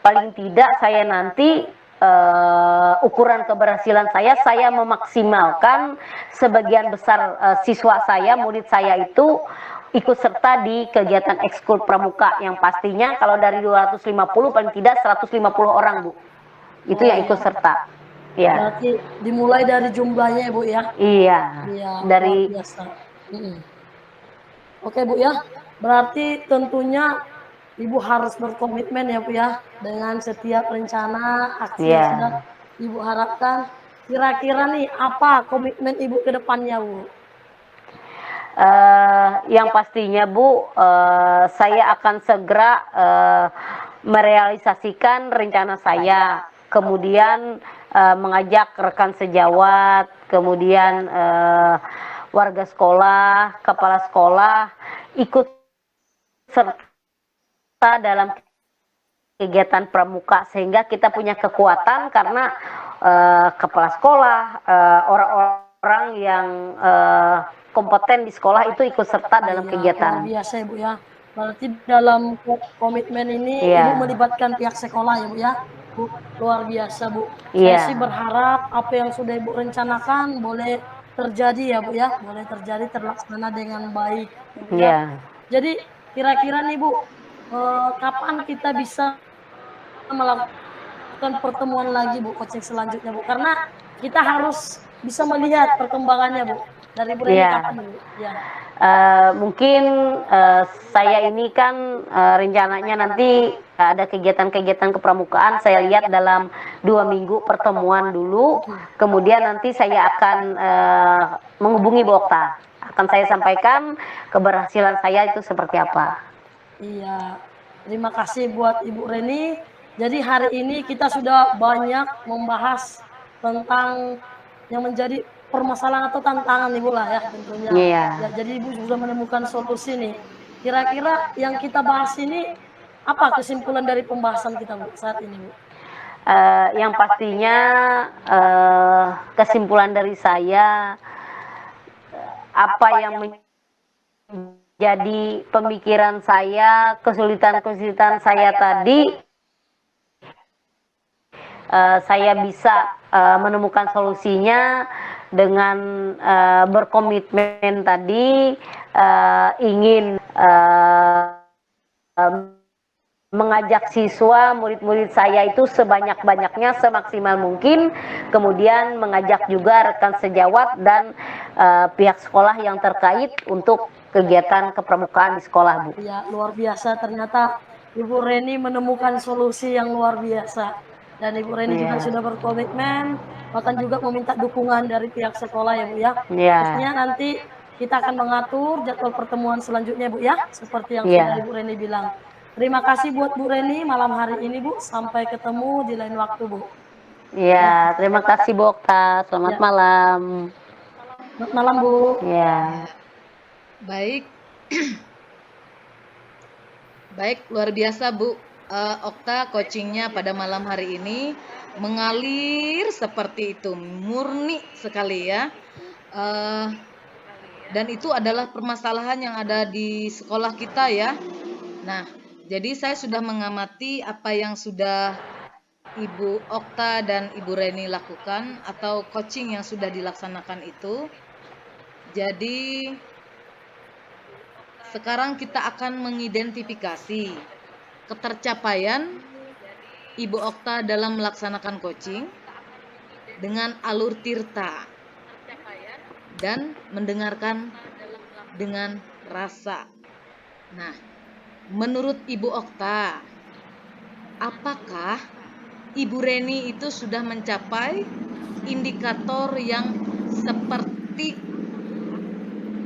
paling tidak saya nanti ukuran keberhasilan saya memaksimalkan sebagian besar siswa saya, murid saya itu ikut serta di kegiatan ekskul pramuka, yang pastinya kalau dari 250 paling tidak 150 orang Bu, itu yang ikut serta. Ya. Berarti dimulai dari jumlahnya ya Bu ya? Iya. Dari biasa. Oke Bu ya, berarti tentunya Ibu harus berkomitmen ya Bu ya dengan setiap rencana aksi yang sudah Ibu harapkan. Kira-kira nih apa komitmen Ibu ke depannya Bu? Yang pastinya Bu, saya akan segera merealisasikan rencana saya, kemudian mengajak rekan sejawat, kemudian warga sekolah, kepala sekolah ikut serta dalam kegiatan pramuka, sehingga kita punya kekuatan karena kepala sekolah, orang-orang yang kompeten di sekolah itu ikut serta dalam kegiatan. Luar biasa ya Bu ya. Berarti dalam komitmen ini Ibu melibatkan pihak sekolah ya Bu ya. Bu, luar biasa Bu. Saya sih berharap apa yang sudah Ibu rencanakan boleh terjadi ya Bu ya, boleh terjadi, terlaksana dengan baik ya Bu ya. Jadi kira-kira nih Bu, kapan kita bisa melakukan pertemuan lagi Bu, coaching selanjutnya Bu, karena kita harus bisa melihat perkembangannya Bu. Dari Bu Reni Iya. kapan Bu? Ya. Mungkin saya ini kan rencananya nanti ada kegiatan-kegiatan kepramukaan. Saya lihat dalam 2 minggu pertemuan dulu, kemudian nanti saya akan menghubungi Bu Okta. Akan saya sampaikan keberhasilan saya itu seperti apa. Iya. Terima kasih buat Ibu Reni. Jadi hari ini kita sudah banyak membahas tentang yang menjadi permasalahan atau tantangan Ibu lah ya tentunya. Iya. Ya, jadi Ibu sudah menemukan solusi nih. Kira-kira yang kita bahas ini apa kesimpulan dari pembahasan kita Bu saat ini Bu? Yang pastinya kesimpulan dari saya, apa yang menjadi pemikiran saya, kesulitan-kesulitan saya tadi, saya bisa menemukan solusinya dengan berkomitmen tadi, ingin mengajak siswa, murid-murid saya itu sebanyak-banyaknya, semaksimal mungkin, kemudian mengajak juga rekan sejawat dan pihak sekolah yang terkait untuk kegiatan kepramukaan di sekolah, Bu. Ya, luar biasa ternyata Ibu Reni menemukan solusi yang luar biasa. Dan Ibu Reni juga Iya. sudah berkomitmen, bahkan juga meminta dukungan dari pihak sekolah ya Bu ya. Iya. Pastinya nanti kita akan mengatur jadwal pertemuan selanjutnya Bu ya, seperti yang Iya. sudah Ibu Reni bilang. Terima kasih buat Bu Reni malam hari ini Bu, sampai ketemu di lain waktu Bu. Iya, terima kasih Bu Okta. Selamat Ya. malam. Selamat malam Bu. Iya. Baik. Baik, luar biasa Bu Okta, coachingnya pada malam hari ini mengalir seperti itu, murni sekali ya. Dan itu adalah permasalahan yang ada di sekolah kita ya. Nah, jadi saya sudah mengamati apa yang sudah Ibu Okta dan Ibu Reni lakukan atau coaching yang sudah dilaksanakan itu. Jadi sekarang kita akan mengidentifikasi ketercapaian Ibu Okta dalam melaksanakan coaching dengan alur tirta dan mendengarkan dengan rasa. Nah, menurut Ibu Okta, apakah Ibu Reni itu sudah mencapai indikator yang seperti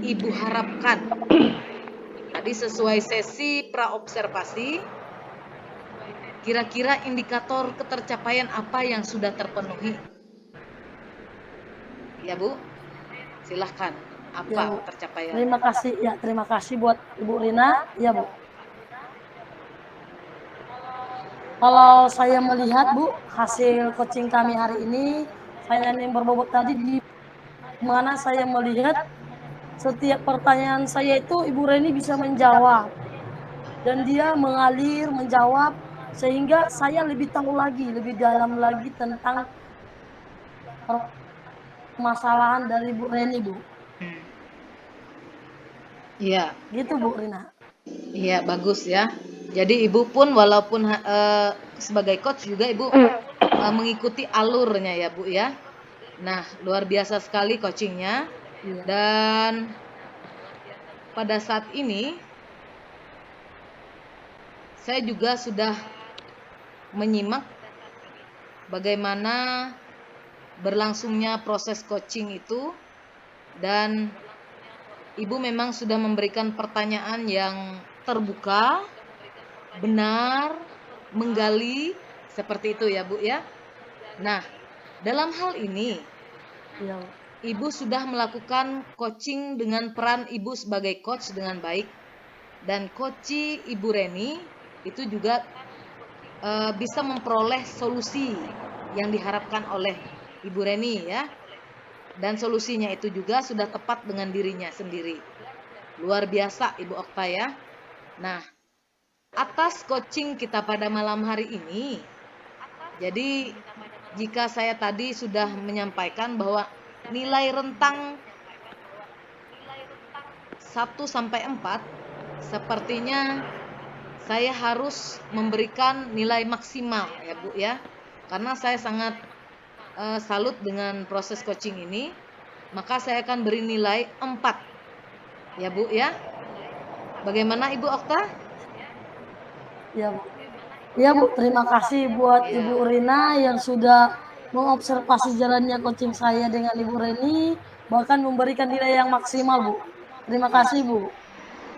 Ibu harapkan? Tadi sesuai sesi praobservasi, kira-kira indikator ketercapaian apa yang sudah terpenuhi? Ya Bu, silahkan. Apa Ya, Bu. tercapaian? Terima kasih buat Ibu Rina. Ya Bu. Kalau saya melihat Bu, hasil coaching kami hari ini, saya yang berbobot tadi di mana saya melihat setiap pertanyaan saya itu Ibu Reni bisa menjawab. Dan dia mengalir, menjawab, sehingga saya lebih tahu lagi, lebih dalam lagi tentang permasalahan dari Bu Reni Bu. Iya. Gitu Bu Rina. Iya, bagus ya. Jadi Ibu pun walaupun sebagai coach juga Ibu mengikuti alurnya ya Bu ya. Nah, luar biasa sekali coachingnya. Iya. Dan pada saat ini saya juga sudah menyimak bagaimana berlangsungnya proses coaching itu, dan Ibu memang sudah memberikan pertanyaan yang terbuka, benar, menggali, seperti itu ya Bu ya. Nah, dalam hal ini Iya. Ibu sudah melakukan coaching dengan peran Ibu sebagai coach dengan baik, dan coach Ibu Reni itu juga bisa memperoleh solusi yang diharapkan oleh Ibu Reni ya. Dan solusinya itu juga sudah tepat dengan dirinya sendiri. Luar biasa Ibu Okta ya. Nah, atas coaching kita pada malam hari ini, jadi jika saya tadi sudah menyampaikan bahwa nilai rentang 1 sampai 4, sepertinya saya harus memberikan nilai maksimal ya Bu ya. Karena saya sangat salut dengan proses coaching ini, maka saya akan beri nilai 4. Ya Bu ya. Bagaimana Ibu Okta? Ya Bu. Ya Bu, terima kasih buat Ya. Ibu Rina yang sudah mengobservasi jalannya coaching saya dengan Ibu Reni, bahkan memberikan nilai yang maksimal Bu. Terima kasih Bu.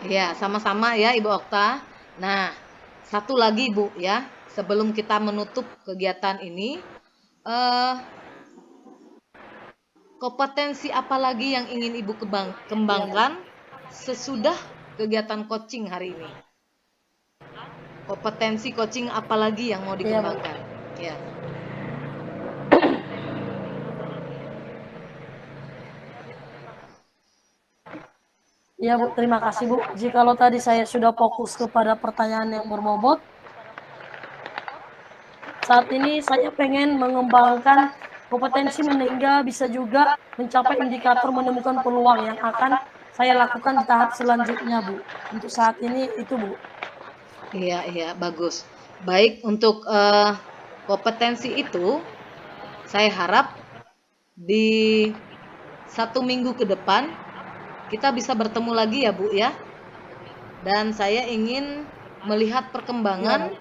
Ya, sama-sama ya Ibu Okta. Nah, satu lagi Bu ya, sebelum kita menutup kegiatan ini, eh, kompetensi apa lagi yang ingin Ibu kembangkan sesudah kegiatan coaching hari ini? Kompetensi coaching apa lagi yang mau Iya, Bu. dikembangkan? Ya. Ya Bu, terima kasih Bu. Jikalau tadi saya sudah fokus kepada pertanyaan yang berbobot, saat ini saya pengen mengembangkan kompetensi meninggal bisa juga mencapai indikator menemukan peluang yang akan saya lakukan di tahap selanjutnya Bu. Untuk saat ini itu Bu. Iya, iya, bagus. Baik, untuk kompetensi itu, saya harap di 1 minggu ke depan kita bisa bertemu lagi ya Bu ya. Dan saya ingin melihat perkembangan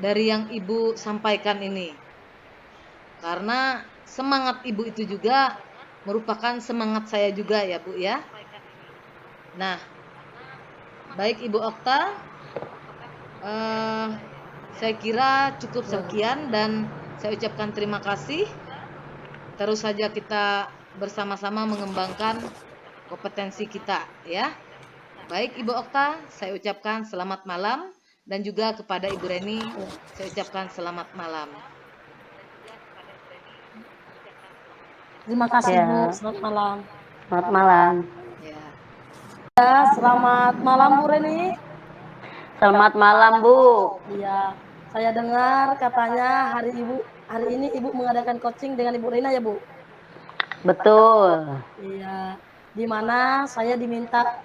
dari yang Ibu sampaikan ini. Karena semangat Ibu itu juga merupakan semangat saya juga ya Bu ya. Nah, baik Ibu Okta, saya kira cukup sekian dan saya ucapkan terima kasih. Terus saja kita bersama-sama mengembangkan kompetensi kita ya. Baik Ibu Okta, saya ucapkan selamat malam dan juga kepada Ibu Reni saya ucapkan selamat malam. Terima kasih Ya. Bu. Selamat malam. Selamat malam. Ya. Ya, selamat malam Bu Reni. Selamat malam Bu. Iya, saya dengar katanya hari ini Ibu mengadakan coaching dengan Ibu Rina ya Bu. Betul. Iya, di mana saya diminta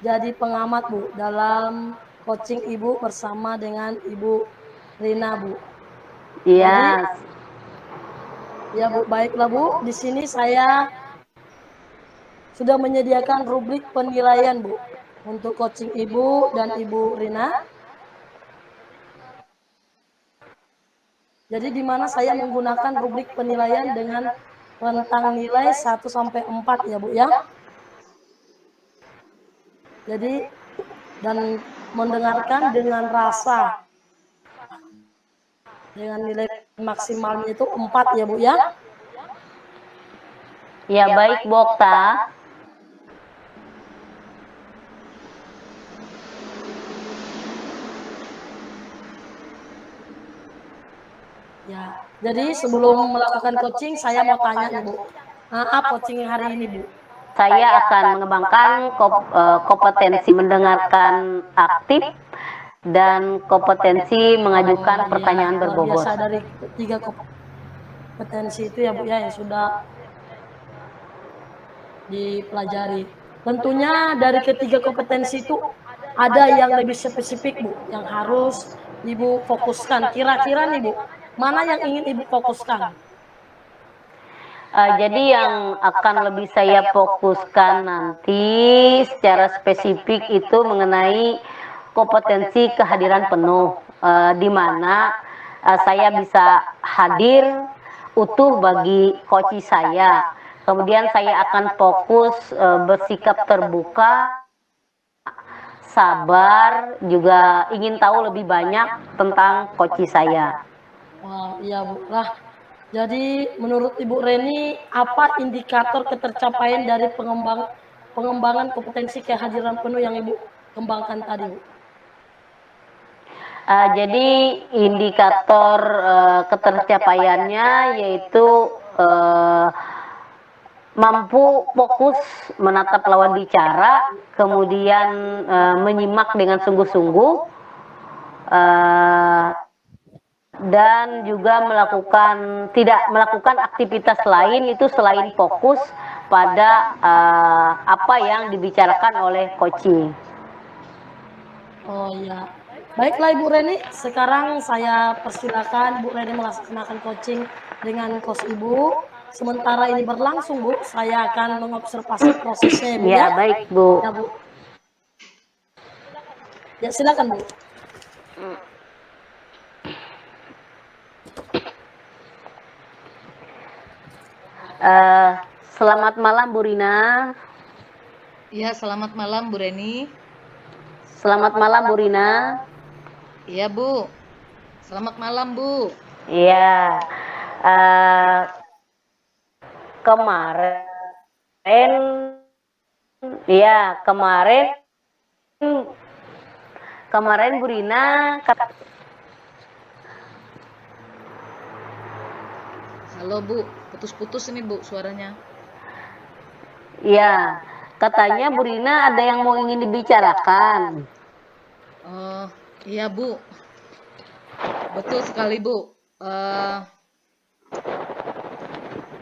jadi pengamat Bu dalam coaching Ibu bersama dengan Ibu Rina Bu. Iya. Ya Bu, baiklah Bu. Di sini saya sudah menyediakan rubrik penilaian Bu untuk coaching Ibu dan Ibu Rina. Jadi di mana saya menggunakan rubrik penilaian dengan rentang nilai 1 sampai 4 ya Bu ya. Jadi dan mendengarkan dengan rasa. Dengan nilai maksimalnya itu 4 ya Bu ya. Ya baik Bu Okta. Ya. Jadi sebelum melakukan coaching saya mau tanya nih Bu. Apa coaching hari ini Bu? Saya akan mengembangkan kompetensi mendengarkan aktif dan kompetensi mengajukan pertanyaan Luar berbobot. biasa dari 3 kompetensi itu ya Bu ya yang sudah dipelajari. Tentunya dari ketiga kompetensi itu ada yang lebih spesifik Bu yang harus Ibu fokuskan. Kira-kira nih Bu, mana yang ingin Ibu fokuskan? Jadi yang akan lebih saya fokuskan nanti secara spesifik itu mengenai kompetensi kehadiran penuh, di mana saya bisa hadir utuh bagi coach saya. Kemudian saya akan fokus bersikap terbuka, sabar, juga ingin tahu lebih banyak tentang coach saya. Wah, iya Bu. Lah, jadi menurut Ibu Reni, apa indikator ketercapaian dari pengembangan kompetensi kehadiran penuh yang Ibu kembangkan tadi Bu? Jadi indikator ketercapaiannya yaitu mampu fokus menatap lawan bicara, kemudian menyimak dengan sungguh-sungguh, dan juga tidak melakukan aktivitas lain itu selain fokus pada apa yang dibicarakan oleh coaching. Oh iya. Baiklah Ibu Reni, sekarang saya persilakan Bu Reni melaksanakan coaching dengan coach Ibu. sementara ini berlangsung Bu, saya akan mengobservasi prosesnya Bu Ya, ya. baik Bu. Ya Bu. Ya silakan Bu. Eh, Selamat malam Bu Rina. Iya, selamat malam Bu Reni. Selamat malam Bu Rina. Iya Bu, selamat malam Bu. Iya. eh, Kemarin, ya kemarin Bu Rina Halo Bu, putus-putus ini Bu suaranya. ya katanya Bu Rina ada yang mau ingin dibicarakan. Oh, iya Bu, betul sekali Bu.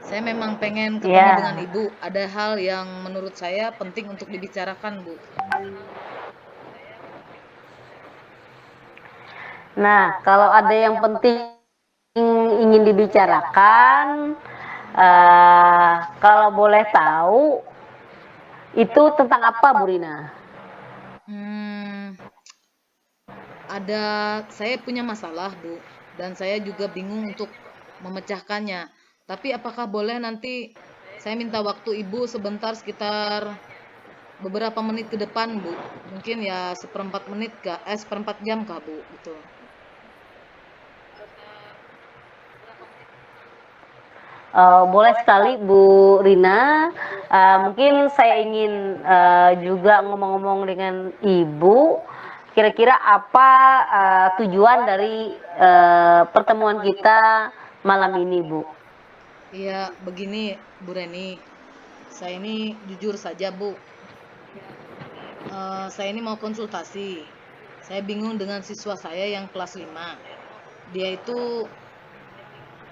Saya memang pengen ketemu Ya. dengan Ibu. Ada hal yang menurut saya penting untuk dibicarakan Bu. Nah, kalau ada yang penting ingin dibicarakan, kalau boleh tahu itu tentang apa Bu Rina? Saya punya masalah Bu, dan saya juga bingung untuk memecahkannya. Tapi apakah boleh nanti saya minta waktu Ibu sebentar, sekitar beberapa menit ke depan Bu? Mungkin ya seperempat menit kah? Seperempat jam kah Bu? Gitu. Boleh sekali Bu Rina. Mungkin saya ingin juga ngomong-ngomong dengan Ibu. Kira-kira apa tujuan dari pertemuan kita malam ini, Bu? Iya, begini Bu Reni. Saya ini jujur saja Bu. Saya ini mau konsultasi. Saya bingung dengan siswa saya yang kelas 5. Dia itu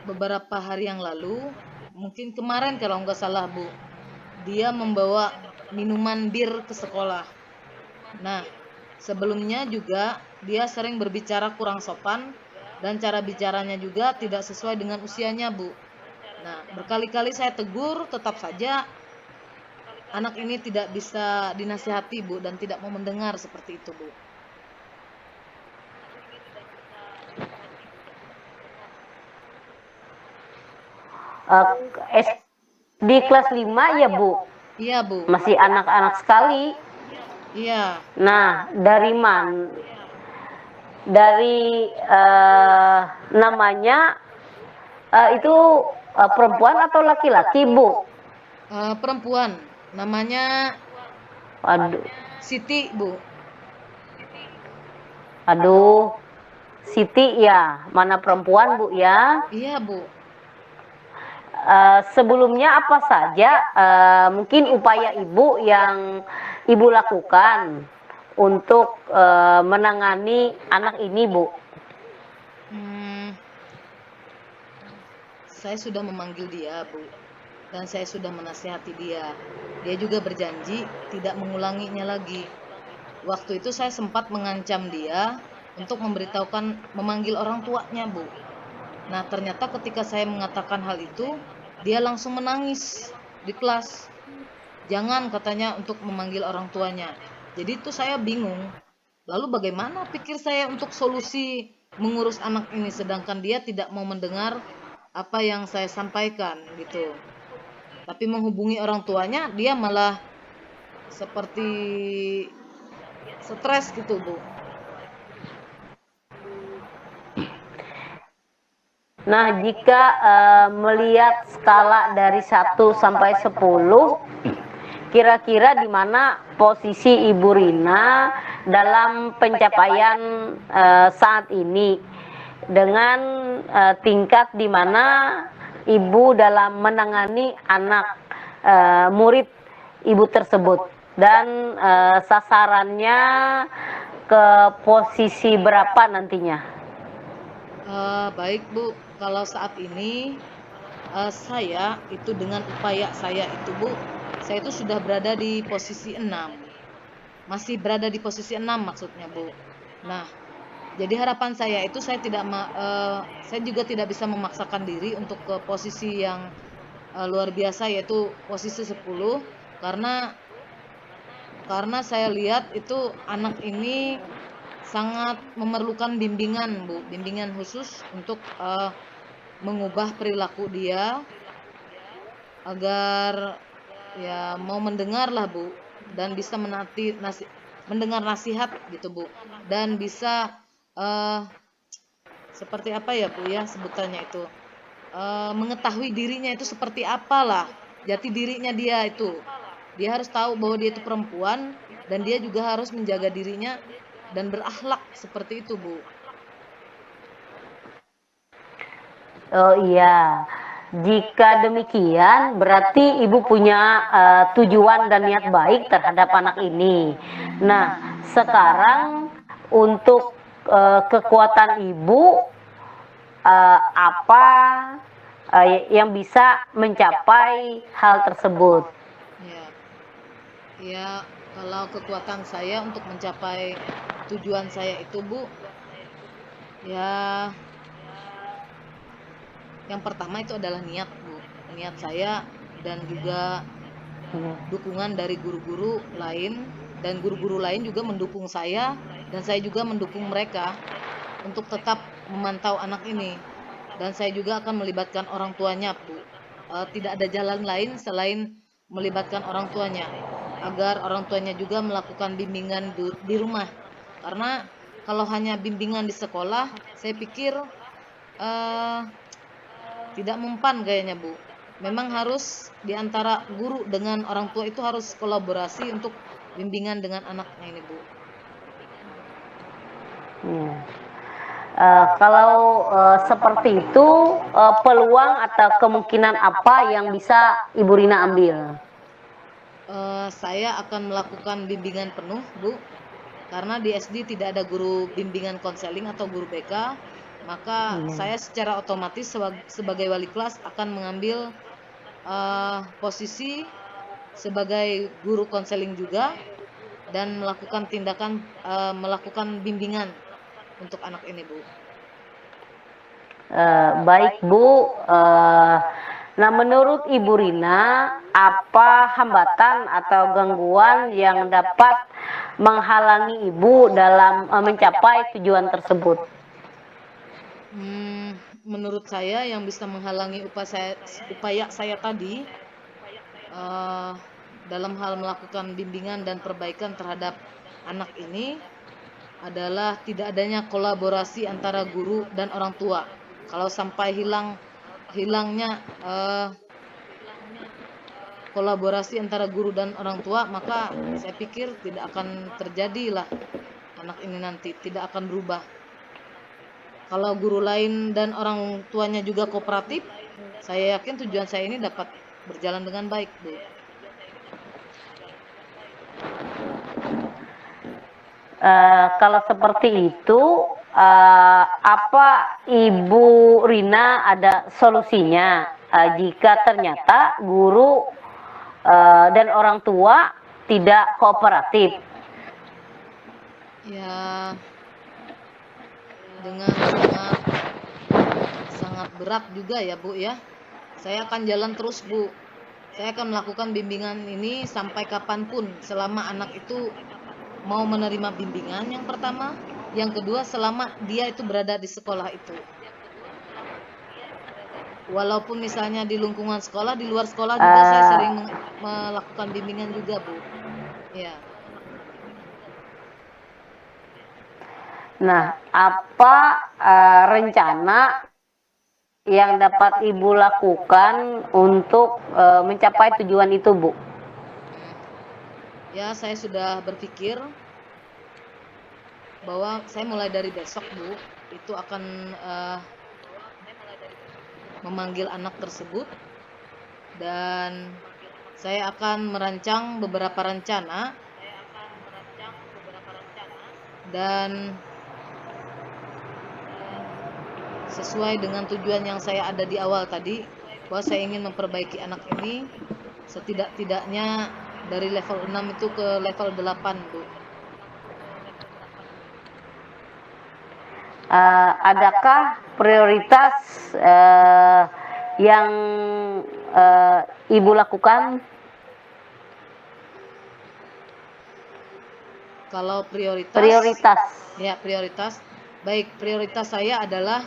beberapa hari yang lalu, mungkin kemarin kalau nggak salah Bu, dia membawa minuman bir ke sekolah. Nah, sebelumnya juga dia sering berbicara kurang sopan dan cara bicaranya juga tidak sesuai dengan usianya Bu. Nah, berkali-kali saya tegur, tetap saja anak ini tidak bisa dinasihati Bu, dan tidak mau mendengar seperti itu Bu. Di kelas 5 ya Bu? Iya Bu. Masih anak-anak sekali. Iya. Nah, dari mana? Dari namanya itu perempuan atau laki-laki Bu? Perempuan, namanya Aduh, Siti Bu. aduh, Siti ya, mana perempuan Bu ya? Iya Bu. Sebelumnya apa saja mungkin upaya Ibu yang Ibu lakukan untuk menangani anak ini Bu? Saya sudah memanggil dia Bu, dan saya sudah menasihati dia. Dia juga berjanji tidak mengulanginya lagi. Waktu itu saya sempat mengancam dia untuk memanggil orang tuanya Bu. Nah, ternyata ketika saya mengatakan hal itu, dia langsung menangis di kelas. Jangan, katanya, untuk memanggil orang tuanya. Jadi itu saya bingung. Lalu bagaimana pikir saya untuk solusi mengurus anak ini, sedangkan dia tidak mau mendengar apa yang saya sampaikan gitu. Tapi menghubungi orang tuanya, dia malah seperti stres gitu Bu. Nah, jika melihat skala dari 1 sampai 10, kira-kira di mana posisi Ibu Rina dalam pencapaian saat ini dengan tingkat di mana Ibu dalam menangani anak murid Ibu tersebut, dan sasarannya ke posisi berapa nantinya? Baik Bu, kalau saat ini saya itu dengan upaya saya itu Bu, saya itu sudah berada di posisi 6. Masih berada di posisi 6 maksudnya Bu. Nah, jadi harapan saya itu saya juga tidak bisa memaksakan diri untuk ke posisi yang luar biasa, yaitu posisi 10, karena saya lihat itu anak ini sangat memerlukan bimbingan, Bu, bimbingan khusus untuk mengubah perilaku dia agar ya mau mendengar lah, Bu, dan bisa mendengar nasihat gitu, Bu, dan bisa seperti apa ya, Bu, ya sebutannya itu, mengetahui dirinya itu seperti apalah jati dirinya dia itu. Dia harus tahu bahwa dia itu perempuan dan dia juga harus menjaga dirinya dan berakhlak seperti itu, Bu. Oh iya, jika demikian berarti ibu punya tujuan dan niat baik terhadap anak ini. Nah, sekarang untuk kekuatan ibu apa yang bisa mencapai hal tersebut? Ya, ya, kalau kekuatan saya untuk mencapai tujuan saya itu, Bu, ya yang pertama itu adalah niat, Bu. Niat saya dan juga dukungan dari guru-guru lain, dan guru-guru lain juga mendukung saya dan saya juga mendukung mereka untuk tetap memantau anak ini, dan saya juga akan melibatkan orang tuanya, Bu. Tidak ada jalan lain selain melibatkan orang tuanya agar orang tuanya juga melakukan bimbingan di rumah, karena kalau hanya bimbingan di sekolah saya pikir tidak mempan kayaknya, Bu. Memang harus diantara guru dengan orang tua itu harus kolaborasi untuk bimbingan dengan anaknya ini, Bu. Ya. Kalau seperti itu, peluang atau kemungkinan apa yang bisa Ibu Rina ambil? Saya akan melakukan bimbingan penuh, Bu, karena di SD tidak ada guru bimbingan konseling atau guru BK, maka saya secara otomatis sebagai wali kelas akan mengambil posisi sebagai guru konseling juga dan melakukan tindakan melakukan bimbingan untuk anak ini, Bu. Baik Bu, nah menurut Ibu Rina, apa hambatan atau gangguan yang dapat menghalangi Ibu dalam mencapai tujuan tersebut? Menurut saya yang bisa menghalangi upaya saya tadi dalam hal melakukan bimbingan dan perbaikan terhadap anak ini adalah tidak adanya kolaborasi antara guru dan orang tua. Kalau sampai hilangnya kolaborasi antara guru dan orang tua, maka saya pikir tidak akan terjadilah anak ini nanti, tidak akan berubah. Kalau guru lain dan orang tuanya juga kooperatif, saya yakin tujuan saya ini dapat berjalan dengan baik, Bu. Kalau seperti itu, apa Ibu Rina ada solusinya jika ternyata guru dan orang tua tidak kooperatif? Ya, dengan sangat berat juga ya, Bu, ya. Saya akan jalan terus, Bu. Saya akan melakukan bimbingan ini sampai kapanpun, selama anak itu mau menerima bimbingan yang pertama, yang kedua selama dia itu berada di sekolah itu. Walaupun misalnya di lingkungan sekolah, di luar sekolah juga saya sering melakukan bimbingan juga, Bu. Ya. Nah, apa rencana yang dapat Ibu lakukan untuk mencapai tujuan itu, Bu? Ya, saya sudah berpikir bahwa saya mulai dari besok, Bu, itu akan memanggil anak tersebut, dan saya akan merancang beberapa rencana, dan sesuai dengan tujuan yang saya ada di awal tadi, bahwa saya ingin memperbaiki anak ini setidak-tidaknya dari level 6 itu ke level 8, Bu. Adakah prioritas yang Ibu lakukan? Kalau prioritas, Prioritas. ya prioritas. Baik, prioritas saya adalah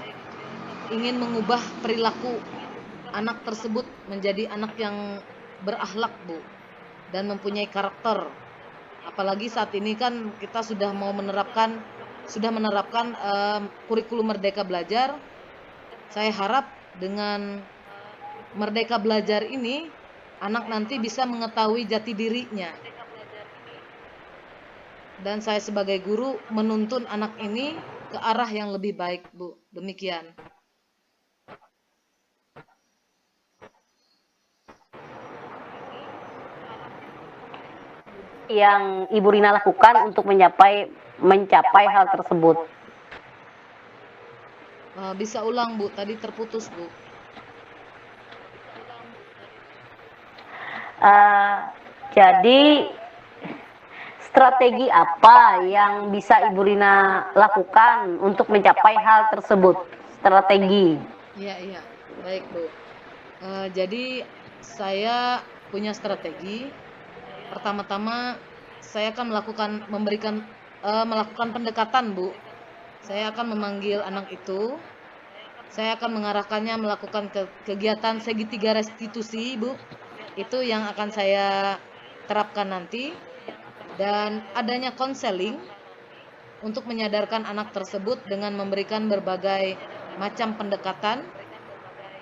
ingin mengubah perilaku anak tersebut menjadi anak yang berakhlak, Bu, dan mempunyai karakter. Apalagi saat ini kan kita sudah menerapkan kurikulum Merdeka Belajar. Saya harap dengan Merdeka Belajar ini anak nanti bisa mengetahui jati dirinya. Dan saya sebagai guru menuntun anak ini ke arah yang lebih baik, Bu. Demikian. Yang Ibu Rina lakukan untuk mencapai hal tersebut? Bisa ulang, Bu. Tadi terputus, Bu. Jadi strategi apa yang bisa Ibu Rina lakukan untuk mencapai hal tersebut? Strategi. Iya. Baik, Bu. Jadi saya punya strategi. Pertama-tama saya akan melakukan pendekatan, Bu. Saya akan memanggil anak itu. Saya akan mengarahkannya melakukan kegiatan segitiga restitusi, Bu. Itu yang akan saya terapkan nanti. Dan adanya konseling untuk menyadarkan anak tersebut dengan memberikan berbagai macam pendekatan.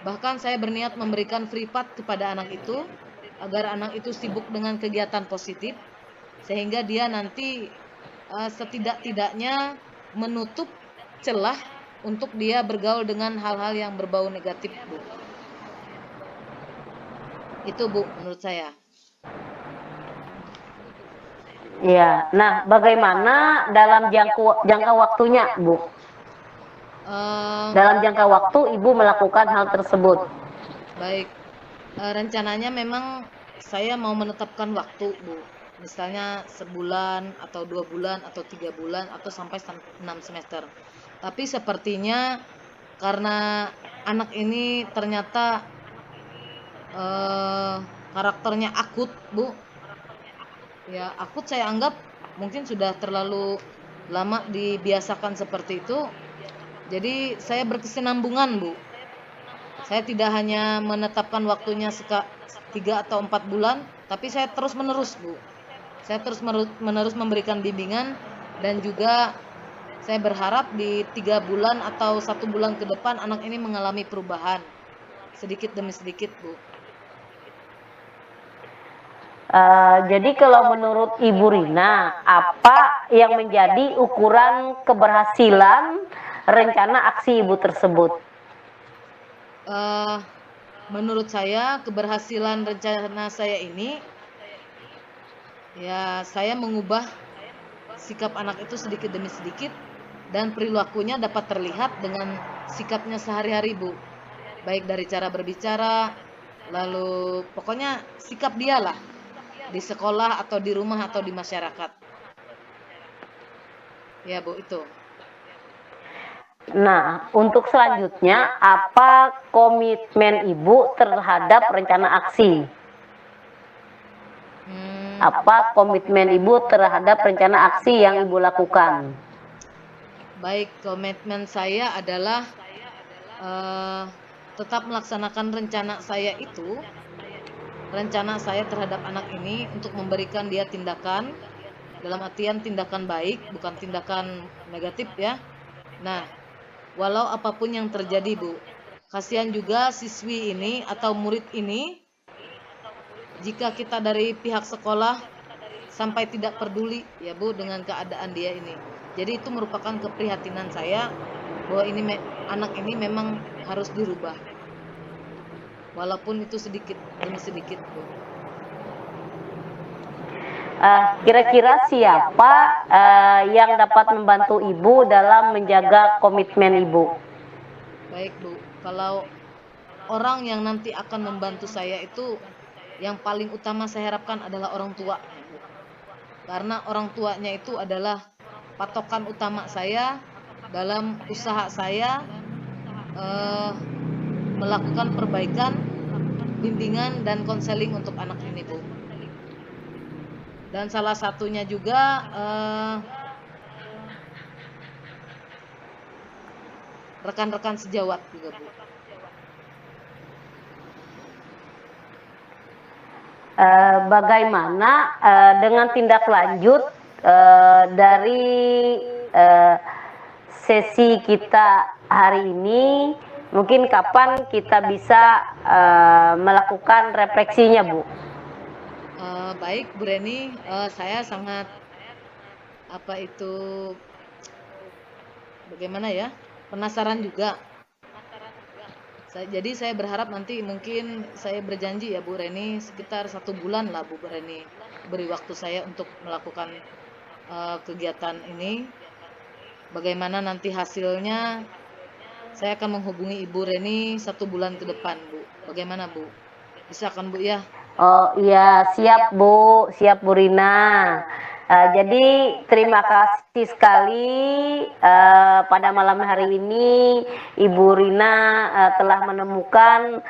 Bahkan saya berniat memberikan free pass kepada anak itu agar anak itu sibuk dengan kegiatan positif sehingga dia nanti setidak-tidaknya menutup celah untuk dia bergaul dengan hal-hal yang berbau negatif, Bu. Itu, Bu, menurut saya. Ya, nah bagaimana dalam jangka waktunya, Bu? Dalam jangka waktu Ibu melakukan hal tersebut? Baik, rencananya memang saya mau menetapkan waktu, Bu. Misalnya sebulan atau 2 bulan atau 3 bulan atau sampai 6 semester. Tapi sepertinya karena anak ini ternyata karakternya akut, Bu. Ya, akut saya anggap mungkin sudah terlalu lama dibiasakan seperti itu. Jadi saya berkesinambungan, Bu. Saya tidak hanya menetapkan waktunya 3 atau 4 bulan, tapi saya terus menerus, Bu. Saya terus menerus memberikan bimbingan dan juga saya berharap di 3 bulan atau 1 bulan ke depan anak ini mengalami perubahan sedikit demi sedikit, Bu. Jadi kalau menurut Ibu Rina, apa yang menjadi ukuran keberhasilan rencana aksi Ibu tersebut? Menurut saya keberhasilan rencana saya ini, ya saya mengubah sikap anak itu sedikit demi sedikit dan perilakunya dapat terlihat dengan sikapnya sehari-hari, Bu. Baik dari cara berbicara, lalu pokoknya sikap dia lah. Di sekolah atau di rumah atau di masyarakat. Ya, Bu, itu. Nah, untuk selanjutnya, apa komitmen Ibu terhadap rencana aksi? Apa komitmen Ibu terhadap rencana aksi yang Ibu lakukan? Baik, komitmen saya adalah tetap melaksanakan rencana saya itu. Rencana saya terhadap anak ini untuk memberikan dia tindakan dalam artian tindakan baik, bukan tindakan negatif ya. Nah, walau apapun yang terjadi, Bu, kasihan juga siswi ini atau murid ini jika kita dari pihak sekolah sampai tidak peduli ya, Bu, dengan keadaan dia ini. Jadi itu merupakan keprihatinan saya bahwa anak ini memang harus dirubah. Walaupun itu sedikit demi sedikit, Bu. Kira-kira siapa yang dapat membantu Ibu dalam menjaga komitmen Ibu? Baik, Bu. Kalau orang yang nanti akan membantu saya itu yang paling utama saya harapkan adalah orang tua, Bu. Karena orang tuanya itu adalah patokan utama saya dalam usaha saya melakukan perbaikan bimbingan dan konseling untuk anak ini, Bu. Dan salah satunya juga rekan-rekan sejawat juga, Bu. Bagaimana dengan tindak lanjut dari sesi kita hari ini, mungkin kapan kita bisa melakukan refleksinya, Bu? Baik, Bu Reni, saya sangat bagaimana ya, penasaran juga. Jadi saya berharap nanti mungkin saya berjanji ya Bu Reni, sekitar 1 bulan lah Bu Reni beri waktu saya untuk melakukan kegiatan ini. Bagaimana nanti hasilnya, saya akan menghubungi Ibu Reni 1 bulan ke depan, Bu. Bagaimana, Bu? Bisa kan, Bu, ya? Oh iya, siap Bu Rina. Jadi terima kasih sekali pada malam hari ini Ibu Rina telah menemukan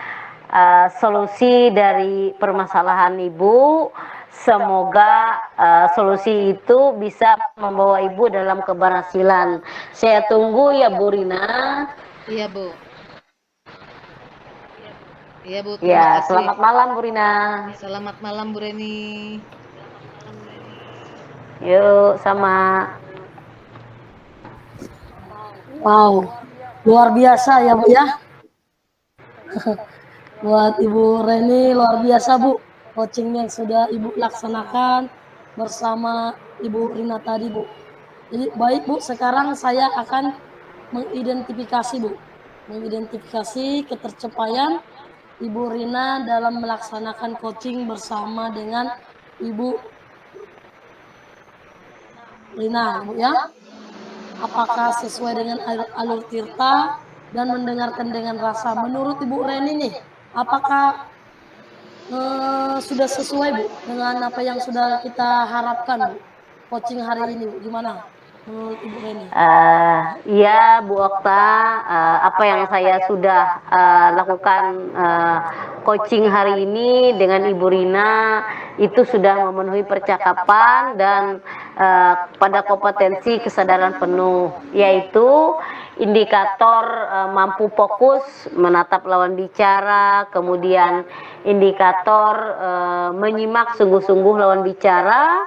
solusi dari permasalahan Ibu. Semoga solusi itu bisa membawa Ibu dalam keberhasilan. Saya tunggu ya Bu Rina. Iya, Bu. Iya, Bu. Terima Ya, kasih. selamat malam Bu Rina. Selamat malam, Bu Reni. Yuk, sama. Wow, luar biasa ya Bu ya. Buat Ibu Reni luar biasa Bu, coaching yang sudah Ibu laksanakan bersama Ibu Rina tadi Bu. Jadi baik Bu, sekarang saya akan mengidentifikasi Bu, ketercapaian Ibu Rina dalam melaksanakan coaching bersama dengan Ibu Rina Bu ya. Apakah sesuai dengan alur tirta dan mendengarkan dengan rasa. Menurut Ibu Reni nih, apakah sudah sesuai Bu dengan apa yang sudah kita harapkan Bu? Coaching hari ini Bu, gimana menurut Ibu Reni? Iya Bu Okta, apa yang saya sudah lakukan coaching hari ini dengan Ibu Rina itu sudah memenuhi percakapan dan pada kompetensi kesadaran penuh, yaitu indikator mampu fokus menatap lawan bicara, kemudian indikator menyimak sungguh-sungguh lawan bicara,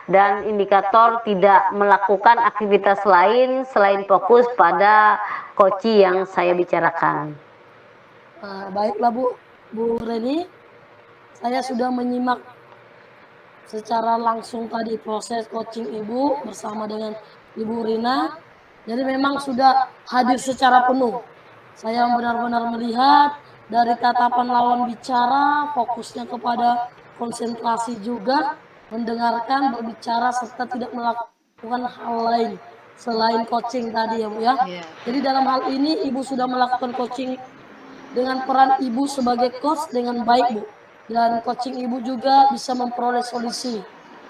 dan indikator tidak melakukan aktivitas lain selain fokus pada coaching yang saya bicarakan. Baiklah Bu Reni, saya sudah menyimak secara langsung tadi proses coaching Ibu bersama dengan Ibu Rina. Jadi memang sudah hadir secara penuh. Saya benar-benar melihat dari tatapan lawan bicara, fokusnya kepada konsentrasi juga, mendengarkan, berbicara, serta tidak melakukan hal lain selain coaching tadi ya Bu ya. Jadi dalam hal ini Ibu sudah melakukan coaching dengan peran Ibu sebagai coach dengan baik Bu. Dan coaching Ibu juga bisa memperoleh solusi.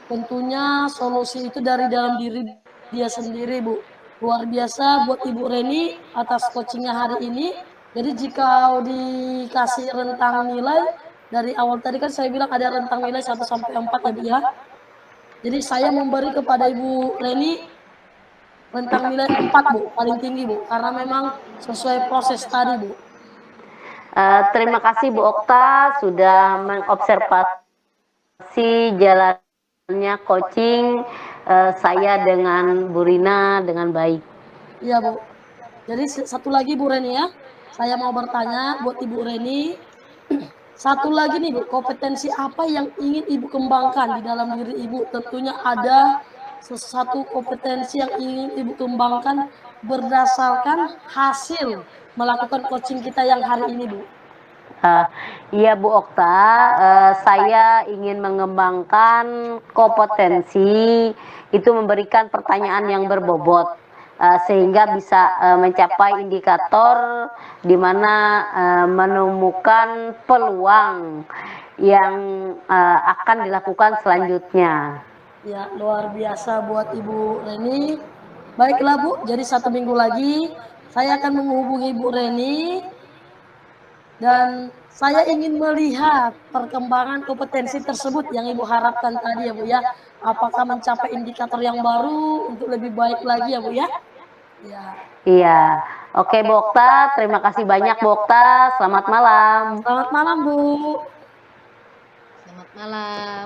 Tentunya solusi itu dari dalam diri dia sendiri Bu. Luar biasa buat Ibu Reni atas coachingnya hari ini. Jadi jika dikasih rentang nilai, dari awal tadi kan saya bilang ada rentang nilai 1 sampai 4 ya Bu ya. Jadi saya memberi kepada Ibu Reni rentang nilai 4 Bu, paling tinggi Bu. Karena memang sesuai proses tadi Bu. Terima kasih Bu Okta sudah mengobservasi jalannya coaching saya dengan Bu Rina dengan baik. Iya Bu. Jadi satu lagi Bu Reni ya, saya mau bertanya buat Ibu Reni. Satu lagi nih Bu, kompetensi apa yang ingin Ibu kembangkan di dalam diri Ibu? Tentunya ada sesuatu kompetensi yang ingin Ibu kembangkan berdasarkan hasil melakukan coaching kita yang hari ini Bu. Iya Bu Okta, saya ingin mengembangkan kompetensi itu memberikan pertanyaan yang berbobot sehingga bisa mencapai indikator di mana menemukan peluang yang akan dilakukan selanjutnya. Ya, luar biasa buat Ibu Reni. Baiklah Bu, jadi 1 minggu lagi saya akan menghubungi Ibu Reni Dan saya ingin melihat perkembangan kompetensi tersebut yang Ibu harapkan tadi ya Bu ya. Apakah mencapai indikator yang baru untuk lebih baik lagi ya Bu ya? Ya. Iya. Oke, Bu Okta, terima kasih banyak Bu Okta. Selamat malam. Selamat malam Bu. Selamat malam.